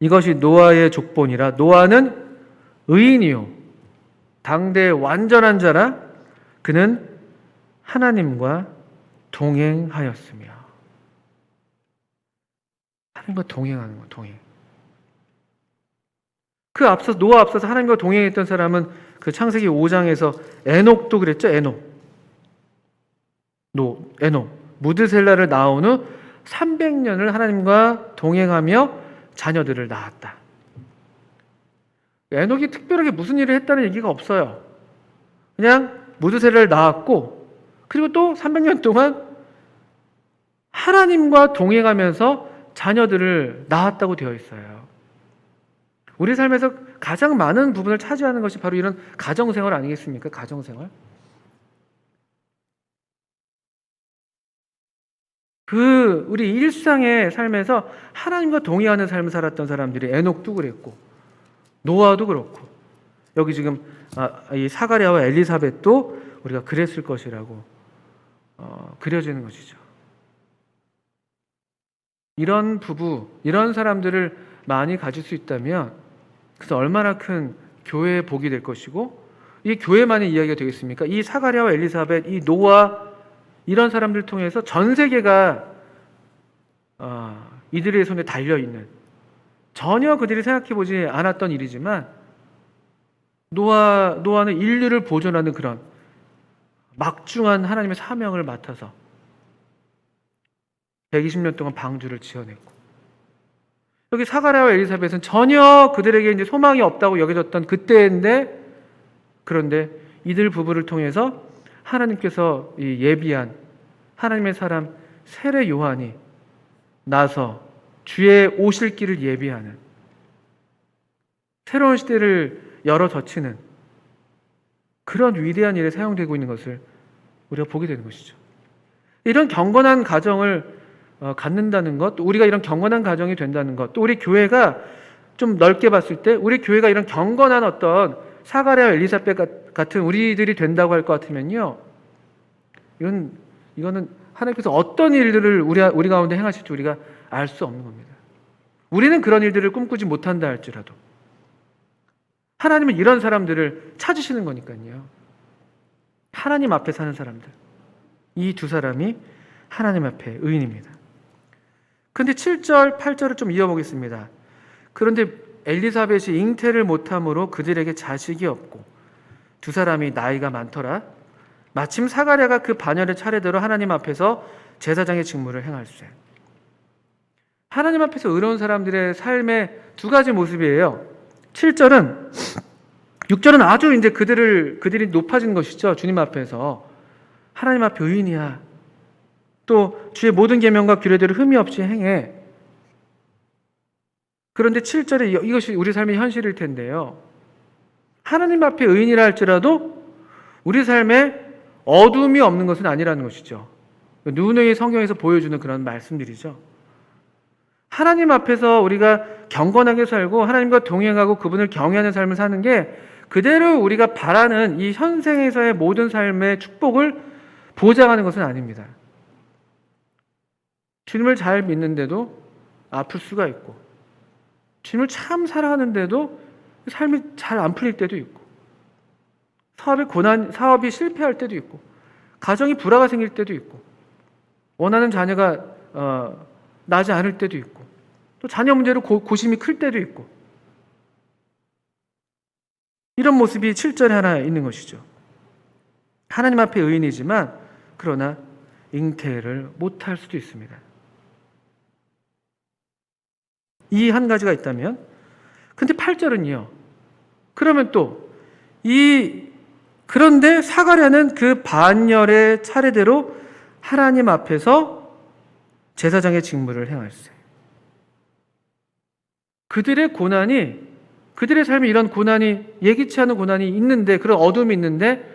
이것이 노아의 족본이라 노아는 의인이요 당대의 완전한 자라 그는 하나님과 동행하였으며. 하나님과 동행하는 거, 동행. 그 앞서 노아 앞서서 하나님과 동행했던 사람은 그 창세기 5장에서 에녹도 그랬죠. 에녹 무드셀라를 낳은 후 300년을 하나님과 동행하며 자녀들을 낳았다. 에녹이 특별하게 무슨 일을 했다는 얘기가 없어요. 그냥 무드셀라를 낳았고, 그리고 또 300년 동안 하나님과 동행하면서 자녀들을 낳았다고 되어 있어요. 우리 삶에서 가장 많은 부분을 차지하는 것이 바로 이런 가정생활 아니겠습니까? 가정생활. 우리 일상의 삶에서 하나님과 동의하는 삶을 살았던 사람들이 에녹도 그랬고 노아도 그렇고 여기 지금 이 사가랴와 엘리사벳도 우리가 그랬을 것이라고 그려지는 것이죠. 이런 부부, 이런 사람들을 많이 가질 수 있다면 그래서 얼마나 큰 교회의 복이 될 것이고, 이 교회만의 이야기가 되겠습니까? 이 사가랴와 엘리사벳, 이 노아, 이런 사람들을 통해서 전 세계가 이들의 손에 달려있는, 전혀 그들이 생각해보지 않았던 일이지만 노아는 인류를 보존하는 그런 막중한 하나님의 사명을 맡아서 120년 동안 방주를 지어냈고, 여기 사가랴와 엘리사벳은 전혀 그들에게 이제 소망이 없다고 여겨졌던 그때인데, 그런데 이들 부부를 통해서 하나님께서 이 예비한 하나님의 사람 세례 요한이 나서 주의 오실 길을 예비하는 새로운 시대를 열어 젖히는 그런 위대한 일에 사용되고 있는 것을 우리가 보게 되는 것이죠. 이런 경건한 가정을 갖는다는 것, 또 우리가 이런 경건한 가정이 된다는 것, 또 우리 교회가 좀 넓게 봤을 때 우리 교회가 이런 경건한 어떤 사가랴와 엘리사벳 같은 우리들이 된다고 할 것 같으면요, 이거는 하나님께서 어떤 일들을 우리 가운데 행하실지 우리가 알 수 없는 겁니다. 우리는 그런 일들을 꿈꾸지 못한다 할지라도 하나님은 이런 사람들을 찾으시는 거니까요. 하나님 앞에 사는 사람들, 이 두 사람이 하나님 앞에 의인입니다. 그런데 7절, 8절을 좀 이어보겠습니다. 그런데 엘리사벳이 잉태를 못함으로 그들에게 자식이 없고 두 사람이 나이가 많더라. 마침 사가랴가 그 반열의 차례대로 하나님 앞에서 제사장의 직무를 행할세. 하나님 앞에서 의로운 사람들의 삶의 두 가지 모습이에요. 7절은, 6절은 아주 이제 그들이 높아진 것이죠. 주님 앞에서 하나님 앞에 의인이야. 또 주의 모든 계명과 규례대로 흠이 없이 행해. 그런데 7절에 이것이 우리 삶의 현실일 텐데요. 하나님 앞에 의인이라 할지라도 우리 삶에 어둠이 없는 것은 아니라는 것이죠. 누누이 성경에서 보여주는 그런 말씀들이죠. 하나님 앞에서 우리가 경건하게 살고 하나님과 동행하고 그분을 경외하는 삶을 사는 게 그대로 우리가 바라는 이 현생에서의 모든 삶의 축복을 보장하는 것은 아닙니다. 주님을 잘 믿는데도 아플 수가 있고, 주님을 참 사랑하는데도 삶이 잘 안 풀릴 때도 있고, 사업이 실패할 때도 있고, 가정이 불화가 생길 때도 있고, 원하는 자녀가 나지 않을 때도 있고, 또 자녀 문제로 고심이 클 때도 있고, 이런 모습이 7절에 하나 있는 것이죠. 하나님 앞에 의인이지만 그러나 잉태를 못할 수도 있습니다. 이 한 가지가 있다면, 근데 8절은요, 그러면 또 그런데 사가랴는 그 반열의 차례대로 하나님 앞에서 제사장의 직무를 행할세. 그들의 삶에 이런 고난이, 예기치 않은 고난이 있는데, 그런 어둠이 있는데,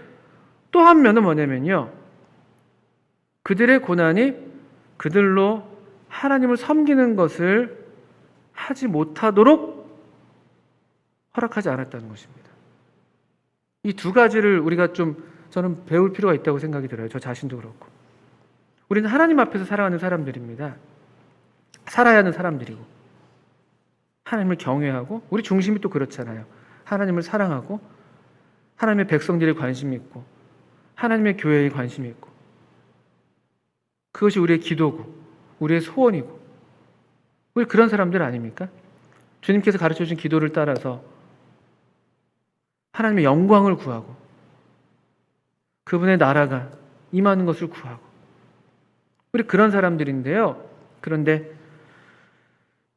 또 한 면은 뭐냐면요, 그들의 고난이 그들로 하나님을 섬기는 것을 하지 못하도록 허락하지 않았다는 것입니다. 이 두 가지를 우리가 저는 배울 필요가 있다고 생각이 들어요. 저 자신도 그렇고. 우리는 하나님 앞에서 살아가는 사람들입니다. 살아야 하는 사람들이고, 하나님을 경외하고, 우리 중심이 또 그렇잖아요. 하나님을 사랑하고, 하나님의 백성들에 관심이 있고, 하나님의 교회에 관심이 있고, 그것이 우리의 기도고, 우리의 소원이고, 우리 그런 사람들 아닙니까? 주님께서 가르쳐 주신 기도를 따라서 하나님의 영광을 구하고, 그분의 나라가 임하는 것을 구하고, 우리 그런 사람들인데요. 그런데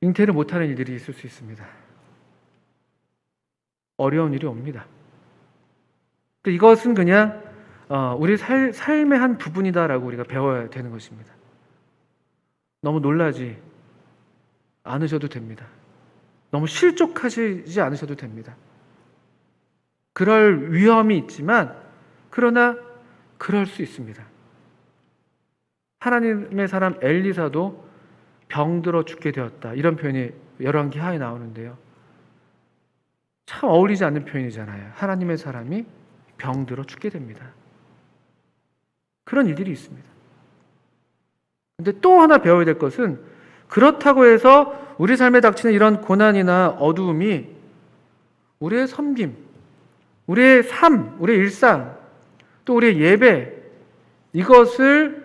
잉태를 못하는 일들이 있을 수 있습니다. 어려운 일이 옵니다. 이것은 그냥 우리 삶의 한 부분이다라고 우리가 배워야 되는 것입니다. 너무 놀라지 않으셔도 됩니다. 너무 실족하시지 않으셔도 됩니다. 그럴 위험이 있지만, 그러나 그럴 수 있습니다. 하나님의 사람 엘리사도 병들어 죽게 되었다, 이런 표현이 열왕기 하에 나오는데요. 참 어울리지 않는 표현이잖아요. 하나님의 사람이 병들어 죽게 됩니다. 그런 일들이 있습니다. 근데 또 하나 배워야 될 것은, 그렇다고 해서 우리 삶에 닥치는 이런 고난이나 어두움이 우리의 섬김, 우리의 삶, 우리의 일상, 또 우리의 예배, 이것을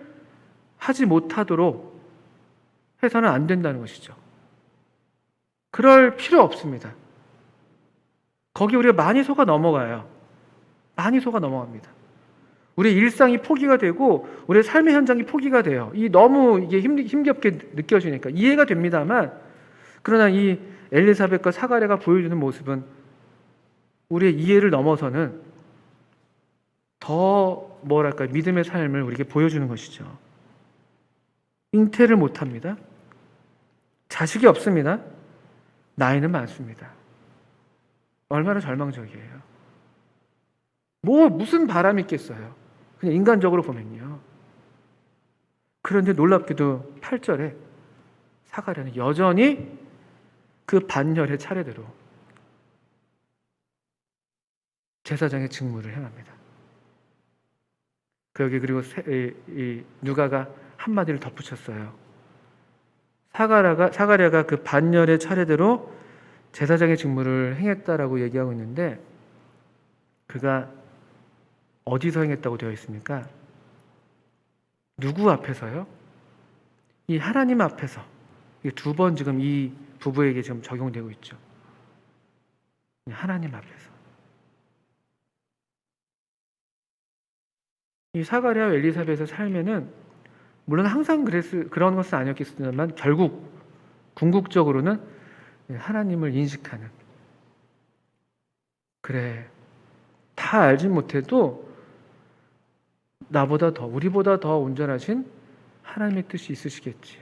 하지 못하도록 해서는 안 된다는 것이죠. 그럴 필요 없습니다. 거기 우리가 많이 속아 넘어가요. 많이 속아 넘어갑니다. 우리의 일상이 포기가 되고 우리의 삶의 현장이 포기가 돼요. 너무 이게 힘겹게 느껴지니까 이해가 됩니다만, 그러나 이 엘리사벳과 사가랴가 보여주는 모습은 우리의 이해를 넘어서는 더 믿음의 삶을 우리에게 보여주는 것이죠. 잉태를 못합니다. 자식이 없습니다. 나이는 많습니다. 얼마나 절망적이에요. 무슨 바람이 있겠어요. 그냥 인간적으로 보면요. 그런데 놀랍게도 8절에 사가랴는 여전히 그 반열의 차례대로 제사장의 직무를 행합니다. 그리고 누가가 한마디를 덧붙였어요. 사가랴가 그 반열의 차례대로 제사장의 직무를 행했다라고 얘기하고 있는데, 그가 어디서 행했다고 되어 있습니까? 누구 앞에서요? 이 하나님 앞에서. 이게 두 번 지금 이 부부에게 지금 적용되고 있죠. 하나님 앞에서. 이 사가랴와 엘리사벳의 삶에는 물론 항상 그런 것은 아니었겠습니다만, 결국 궁극적으로는 하나님을 인식하는, 그래, 다 알지 못해도 우리보다 더 온전하신 하나님의 뜻이 있으시겠지.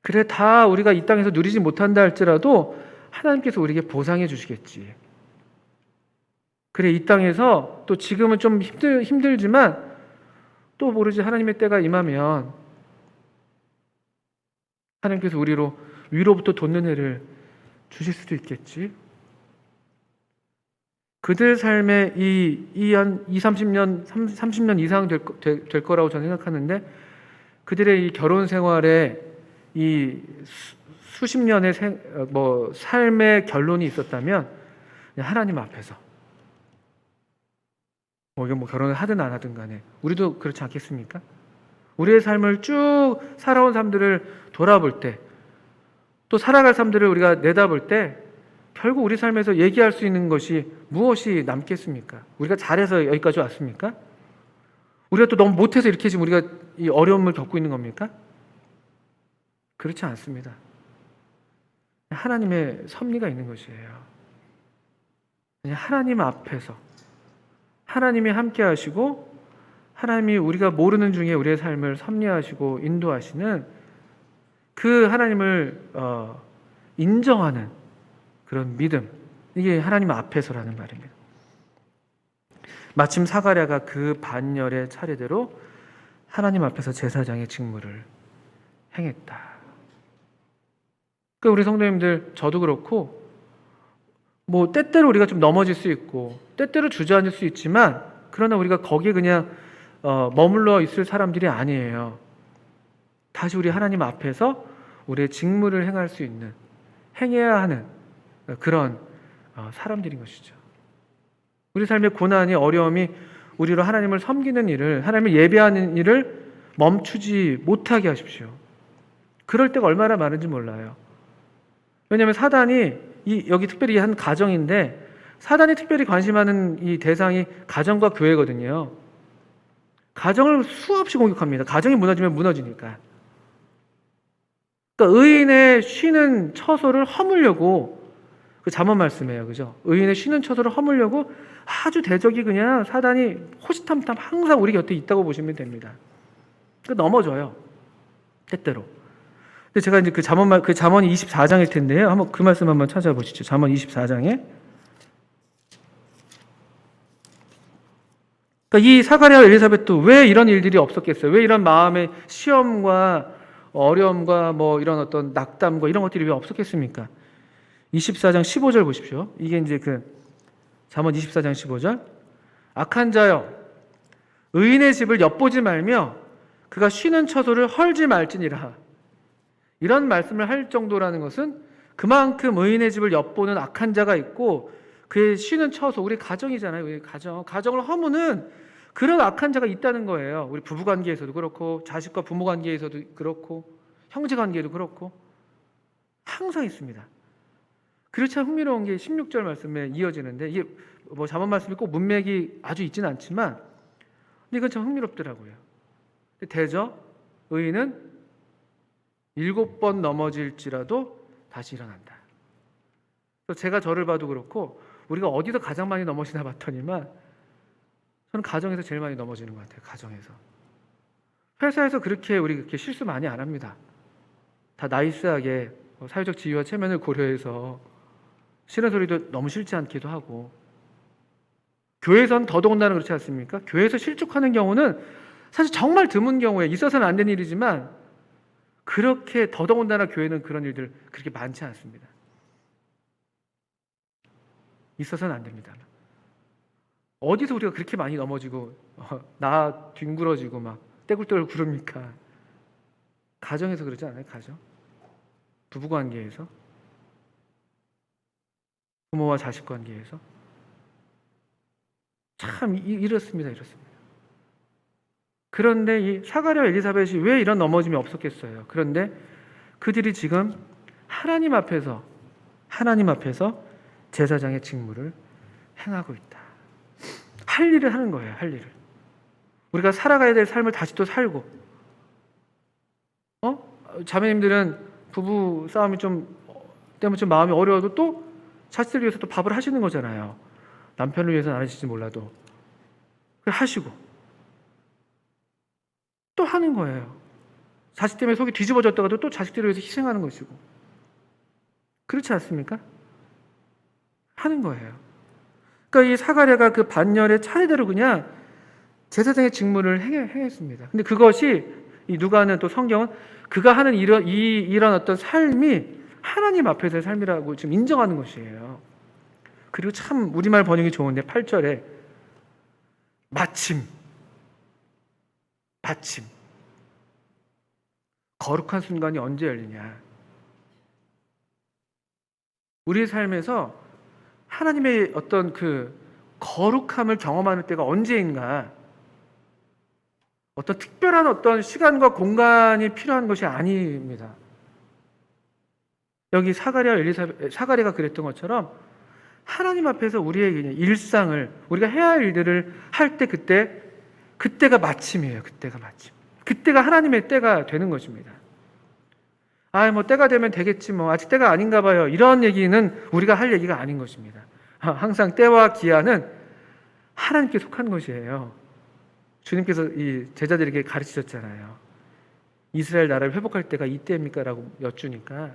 그래, 다 우리가 이 땅에서 누리지 못한다 할지라도 하나님께서 우리에게 보상해 주시겠지. 그래, 이 땅에서 또 지금은 좀 힘들지만 또 모르지, 하나님의 때가 임하면 하나님께서 위로부터 돋는 해를 주실 수도 있겠지. 그들 삶에 한 30년 이상 될 거라고 저는 생각하는데, 그들의 이 결혼 생활에 이 수십 년의 삶의 결론이 있었다면, 하나님 앞에서 결혼을 하든 안 하든 간에 우리도 그렇지 않겠습니까? 우리의 삶을 쭉 살아온 삶들을 돌아볼 때, 또 살아갈 삶들을 우리가 내다볼 때, 결국 우리 삶에서 얘기할 수 있는 것이 무엇이 남겠습니까? 우리가 잘해서 여기까지 왔습니까? 우리가 또 너무 못해서 이렇게 지금 우리가 이 어려움을 겪고 있는 겁니까? 그렇지 않습니다. 하나님의 섭리가 있는 것이에요. 하나님 앞에서 하나님이 함께 하시고, 하나님이 우리가 모르는 중에 우리의 삶을 섭리하시고 인도하시는 그 하나님을 인정하는 그런 믿음, 이게 하나님 앞에서라는 말입니다. 마침 사가랴가 그 반열의 차례대로 하나님 앞에서 제사장의 직무를 행했다. 그러니까 우리 성도님들, 저도 그렇고 뭐 때때로 우리가 좀 넘어질 수 있고 때때로 주저앉을 수 있지만, 그러나 우리가 거기에 그냥 머물러 있을 사람들이 아니에요. 다시 우리 하나님 앞에서 우리의 직무를 행할 수 있는, 행해야 하는 그런 사람들인 것이죠. 우리 삶의 고난이, 어려움이 우리로 하나님을 섬기는 일을, 하나님을 예배하는 일을 멈추지 못하게 하십시오. 그럴 때가 얼마나 많은지 몰라요. 왜냐하면 사단이, 여기 특별히 한 가정인데, 사단이 특별히 관심하는 이 대상이 가정과 교회거든요. 가정을 수없이 공격합니다. 가정이 무너지면 무너지니까. 그러니까 의인의 쉬는 처소를 허물려고, 그 잠언 말씀이에요, 그죠? 의인의 쉬는 처소를 허물려고 아주 대적이 그냥 사단이 호시탐탐 항상 우리 곁에 있다고 보시면 됩니다. 그러니까 넘어져요, 때때로. 근데 제가 이제 그 잠언이 24장일 텐데요. 한번 그 말씀 한번 찾아보시죠. 잠언 24장에. 그러니까 이 사가랴와 엘리사벳도 왜 이런 일들이 없었겠어요? 왜 이런 마음의 시험과 어려움과 뭐 이런 어떤 낙담과 이런 것들이 왜 없었겠습니까? 24장 15절 보십시오. 이게 이제 그 잠언 24장 15절. 악한 자여, 의인의 집을 엿보지 말며 그가 쉬는 처소를 헐지 말지니라. 이런 말씀을 할 정도라는 것은 그만큼 의인의 집을 엿보는 악한 자가 있고, 그의 쉬는 처소, 우리 가정이잖아요. 우리 가정을 허무는 그런 악한 자가 있다는 거예요. 우리 부부 관계에서도 그렇고, 자식과 부모 관계에서도 그렇고, 형제 관계에도 그렇고, 항상 있습니다. 그리고 참 흥미로운 게 16절 말씀에 이어지는데, 이게 뭐 잠언 말씀이 꼭 문맥이 아주 있지는 않지만, 근데 이건 참 흥미롭더라고요. 대저 의인은 7번 넘어질지라도 다시 일어난다. 그래서 제가 저를 봐도 그렇고, 우리가 어디서 가장 많이 넘어지나 봤더니만 저는 가정에서 제일 많이 넘어지는 것 같아요. 가정에서. 회사에서 우리 그렇게 실수 많이 안 합니다. 다 나이스하게 사회적 지위와 체면을 고려해서 싫은 소리도 너무 싫지 않기도 하고, 교회에서는 더더군다나 그렇지 않습니까? 교회에서 실족하는 경우는 사실 정말 드문 경우에 있어서는 안 되는 일이지만, 그렇게 더더군다나 교회는 그런 일들 그렇게 많지 않습니다. 있어서는 안 됩니다. 어디서 우리가 그렇게 많이 넘어지고 나 뒹굴어지고 막 떼굴떼굴 구릅니까? 가정에서 그러지 않아요? 가정? 부부관계에서? 부모와 자식 관계에서? 참 이렇습니다. 그런데 이 사가랴와 엘리사벳이 왜 이런 넘어짐이 없었겠어요? 그런데 그들이 지금 하나님 앞에서 제사장의 직무를 행하고 있다. 할 일을 하는 거예요. 할 일을. 우리가 살아가야 될 삶을 다시 또 살고, 자매님들은 부부 싸움이 때문에 좀 마음이 어려워도 또 자식들 위해서 또 밥을 하시는 거잖아요. 남편을 위해서는 안 하실지 몰라도 하시고 또 하는 거예요. 자식 때문에 속이 뒤집어졌다가도 또 자식들을 위해서 희생하는 것이고, 그렇지 않습니까? 하는 거예요. 그러니까 이 사가랴가 그 반열의 차례대로 그냥 제사장의 직무를 행했습니다. 근데 그것이 이 누가는, 또 성경은 그가 하는 이런 어떤 삶이 하나님 앞에서의 삶이라고 지금 인정하는 것이에요. 그리고 참 우리말 번역이 좋은데 8절에 마침 거룩한 순간이 언제 열리냐. 우리의 삶에서 하나님의 어떤 그 거룩함을 경험하는 때가 언제인가. 어떤 특별한 어떤 시간과 공간이 필요한 것이 아닙니다. 여기 사가랴가 그랬던 것처럼 하나님 앞에서 우리의 그냥 일상을, 우리가 해야 할 일들을 할 때, 그때가 마침이에요. 그때가 하나님의 때가 되는 것입니다. 뭐 때가 되면 되겠지, 뭐 아직 때가 아닌가 봐요, 이런 얘기는 우리가 할 얘기가 아닌 것입니다. 항상 때와 기한은 하나님께 속한 것이에요. 주님께서 이 제자들에게 가르치셨잖아요. 이스라엘 나라를 회복할 때가 이때입니까? 라고 여쭈니까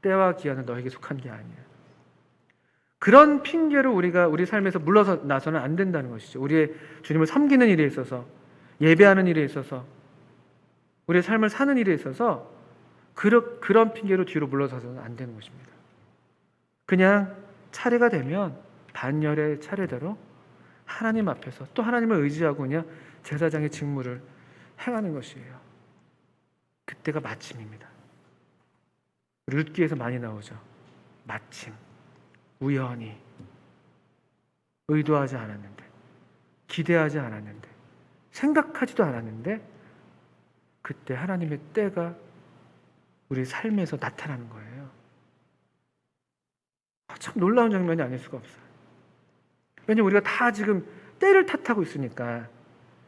때와 기한은 너에게 속한 게 아니야. 그런 핑계로 우리가 우리 삶에서 물러서 나서는 안 된다는 것이죠. 우리의 주님을 섬기는 일에 있어서, 예배하는 일에 있어서, 우리의 삶을 사는 일에 있어서 그런 핑계로 뒤로 물러서서는 안 되는 것입니다. 그냥 차례가 되면 반열의 차례대로 하나님 앞에서 또 하나님을 의지하고 그냥 제사장의 직무를 행하는 것이에요. 그때가 마침입니다. 룻기에서 많이 나오죠. 마침, 우연히, 의도하지 않았는데, 기대하지 않았는데, 생각하지도 않았는데 그때 하나님의 때가 우리 삶에서 나타나는 거예요. 참 놀라운 장면이 아닐 수가 없어요. 왜냐하면 우리가 다 지금 때를 탓하고 있으니까,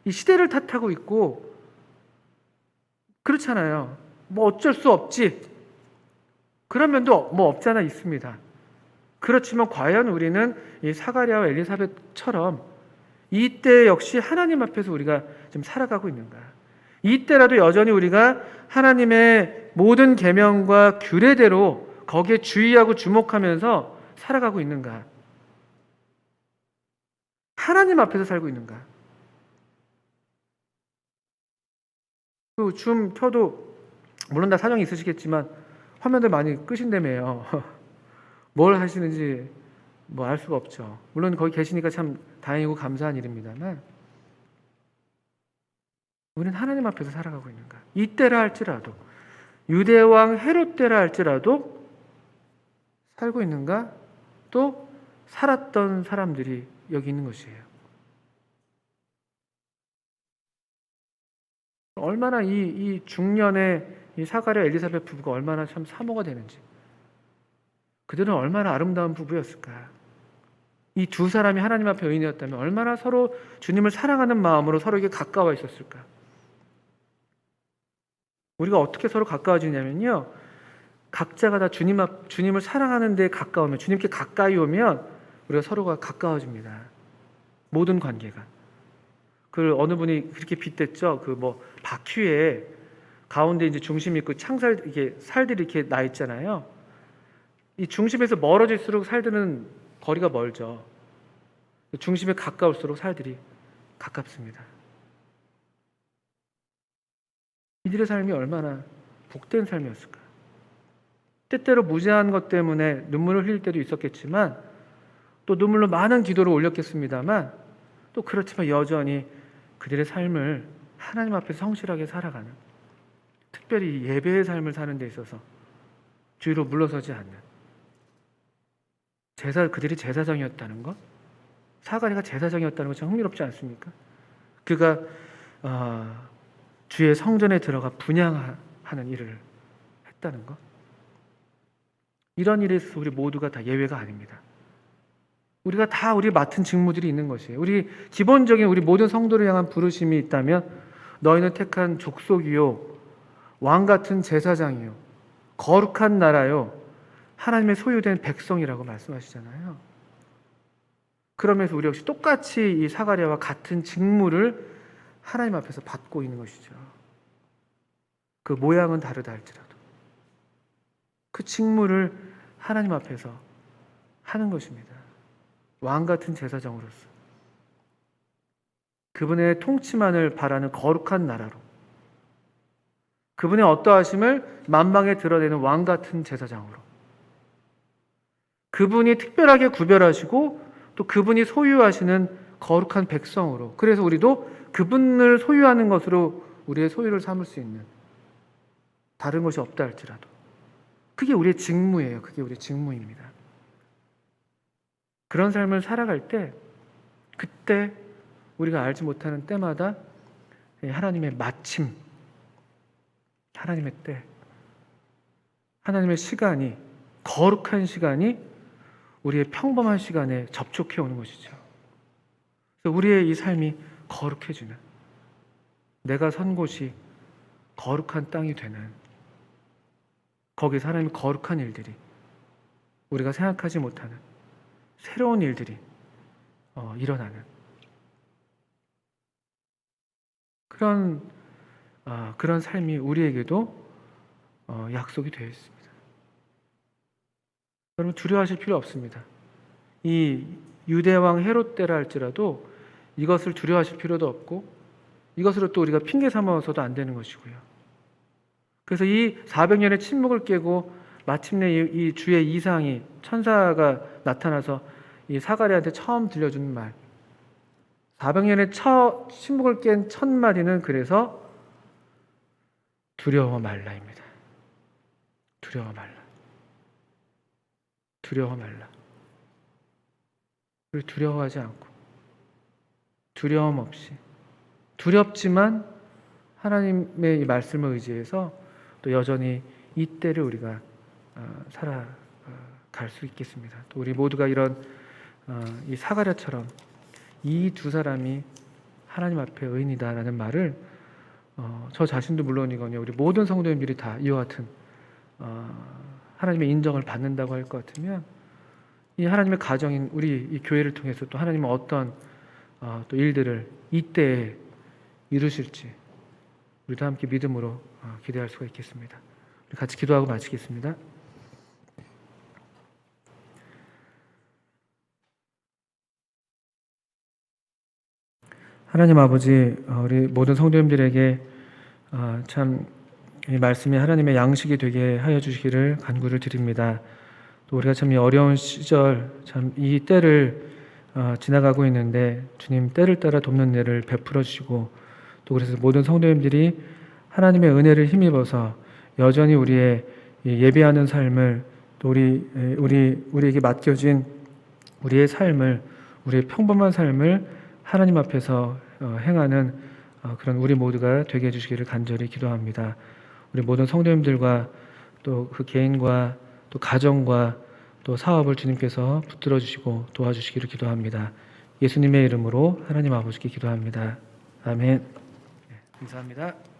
이 시대를 탓하고 있고 그렇잖아요. 뭐 어쩔 수 없지, 그런 면도 뭐 없잖아 있습니다. 그렇지만 과연 우리는 이 사가랴와 엘리사벳처럼 이때 역시 하나님 앞에서 우리가 지금 살아가고 있는가? 이때라도 여전히 우리가 하나님의 모든 계명과 규례대로 거기에 주의하고 주목하면서 살아가고 있는가? 하나님 앞에서 살고 있는가? 줌 켜도 물론 다 사정이 있으시겠지만 화면들 많이 끄신다며요. 뭘 하시는지 뭐 알 수가 없죠. 물론 거기 계시니까 참 다행이고 감사한 일입니다만, 우리는 하나님 앞에서 살아가고 있는가? 이때라 할지라도, 유대왕 헤롯 때라 할지라도 살고 있는가? 또 살았던 사람들이 여기 있는 것이에요. 얼마나 이 중년의 이 사가랴 엘리사벳 부부가 얼마나 참 사모가 되는지, 그들은 얼마나 아름다운 부부였을까? 이 두 사람이 하나님 앞에 의인이었다면 얼마나 서로 주님을 사랑하는 마음으로 서로에게 가까워 있었을까? 우리가 어떻게 서로 가까워지냐면요, 각자가 다 주님을 사랑하는 데 가까우면, 주님께 가까이 오면 우리가 서로가 가까워집니다. 모든 관계가. 그 어느 분이 그렇게 빗댔죠. 그 뭐 바퀴에 가운데 이제 중심이 있고 창살, 이게 살들이 이렇게 나 있잖아요. 이 중심에서 멀어질수록 살들은 거리가 멀죠. 중심에 가까울수록 살들이 가깝습니다. 이들의 삶이 얼마나 복된 삶이었을까? 때때로 무지한 것 때문에 눈물을 흘릴 때도 있었겠지만, 또 눈물로 많은 기도를 올렸겠습니다만, 또 그렇지만 여전히 그들의 삶을 하나님 앞에 성실하게 살아가는, 특별히 예배의 삶을 사는 데 있어서 뒤로 물러서지 않는, 그들이 제사장이었다는 것, 사가랴가 제사장이었다는 것 참 흥미롭지 않습니까? 그가 주의 성전에 들어가 분향하는 일을 했다는 것, 이런 일에 있어서 우리 모두가 다 예외가 아닙니다. 우리가 다 우리 맡은 직무들이 있는 것이에요. 우리 기본적인 우리 모든 성도를 향한 부르심이 있다면, 너희는 택한 족속이요, 왕 같은 제사장이요, 거룩한 나라요, 하나님의 소유된 백성이라고 말씀하시잖아요. 그러면서 우리 역시 똑같이 이 사가랴와 같은 직무를 하나님 앞에서 받고 있는 것이죠. 그 모양은 다르다 할지라도 그 직무를 하나님 앞에서 하는 것입니다. 왕 같은 제사장으로서 그분의 통치만을 바라는 거룩한 나라로, 그분의 어떠하심을 만방에 드러내는 왕 같은 제사장으로, 그분이 특별하게 구별하시고 또 그분이 소유하시는 거룩한 백성으로, 그래서 우리도 그분을 소유하는 것으로 우리의 소유를 삼을 수 있는, 다른 것이 없다 할지라도 그게 우리의 직무예요. 그게 우리의 직무입니다. 그런 삶을 살아갈 때, 그때 우리가 알지 못하는 때마다 하나님의 마침, 하나님의 때, 하나님의 시간이, 거룩한 시간이 우리의 평범한 시간에 접촉해 오는 것이죠. 그래서 우리의 이 삶이 거룩해지는, 내가 선 곳이 거룩한 땅이 되는, 거기서 하나님의 거룩한 일들이, 우리가 생각하지 못하는 새로운 일들이 일어나는 그런 삶이 우리에게도 약속이 되어 있습니다. 여러분, 두려워하실 필요 없습니다. 이 유대왕 헤롯 때라 할지라도 이것을 두려워하실 필요도 없고, 이것으로 또 우리가 핑계 삼아서도 안 되는 것이고요. 그래서 이 400년의 침묵을 깨고 마침내 이 주의 이상이 천사가 나타나서 이 사가랴한테 처음 들려준 말, 400년의 침묵을 깬 첫 마디는 그래서 두려워 말라입니다. 두려워 말라. 두려워 말라. 우리 두려워하지 않고 두려움 없이, 두렵지만 하나님의 이 말씀을 의지해서 또 여전히 이 때를 우리가 살아갈 수 있겠습니다. 또 우리 모두가 이런 이 사가랴처럼 이 두 사람이 하나님 앞에 의인이다라는 말을 저 자신도 물론이거니와 우리 모든 성도님들이 다 이와 같은 하나님의 인정을 받는다고 할 것 같으면 이 하나님의 가정인 우리 이 교회를 통해서 또 하나님은 어떤 또 일들을 이때에 이루실지 우리도 함께 믿음으로 기대할 수가 있겠습니다. 우리 같이 기도하고 마치겠습니다. 하나님 아버지, 우리 모든 성도님들에게 참 이 말씀이 하나님의 양식이 되게 하여 주시기를 간구를 드립니다. 또 우리가 참 이 어려운 시절, 참 이 때를 지나가고 있는데 주님 때를 따라 돕는 은혜를 베풀어 주시고 또 그래서 모든 성도님들이 하나님의 은혜를 힘입어서 여전히 우리의 예배하는 삶을 또 우리에게 맡겨진 우리의 삶을 우리의 평범한 삶을 하나님 앞에서 행하는 그런 우리 모두가 되게 해주시기를 간절히 기도합니다. 우리 모든 성도님들과 또 그 개인과 또 가정과 또 사업을 주님께서 붙들어 주시고 도와주시기를 기도합니다. 예수님의 이름으로 하나님 아버지께 기도합니다. 아멘. 감사합니다.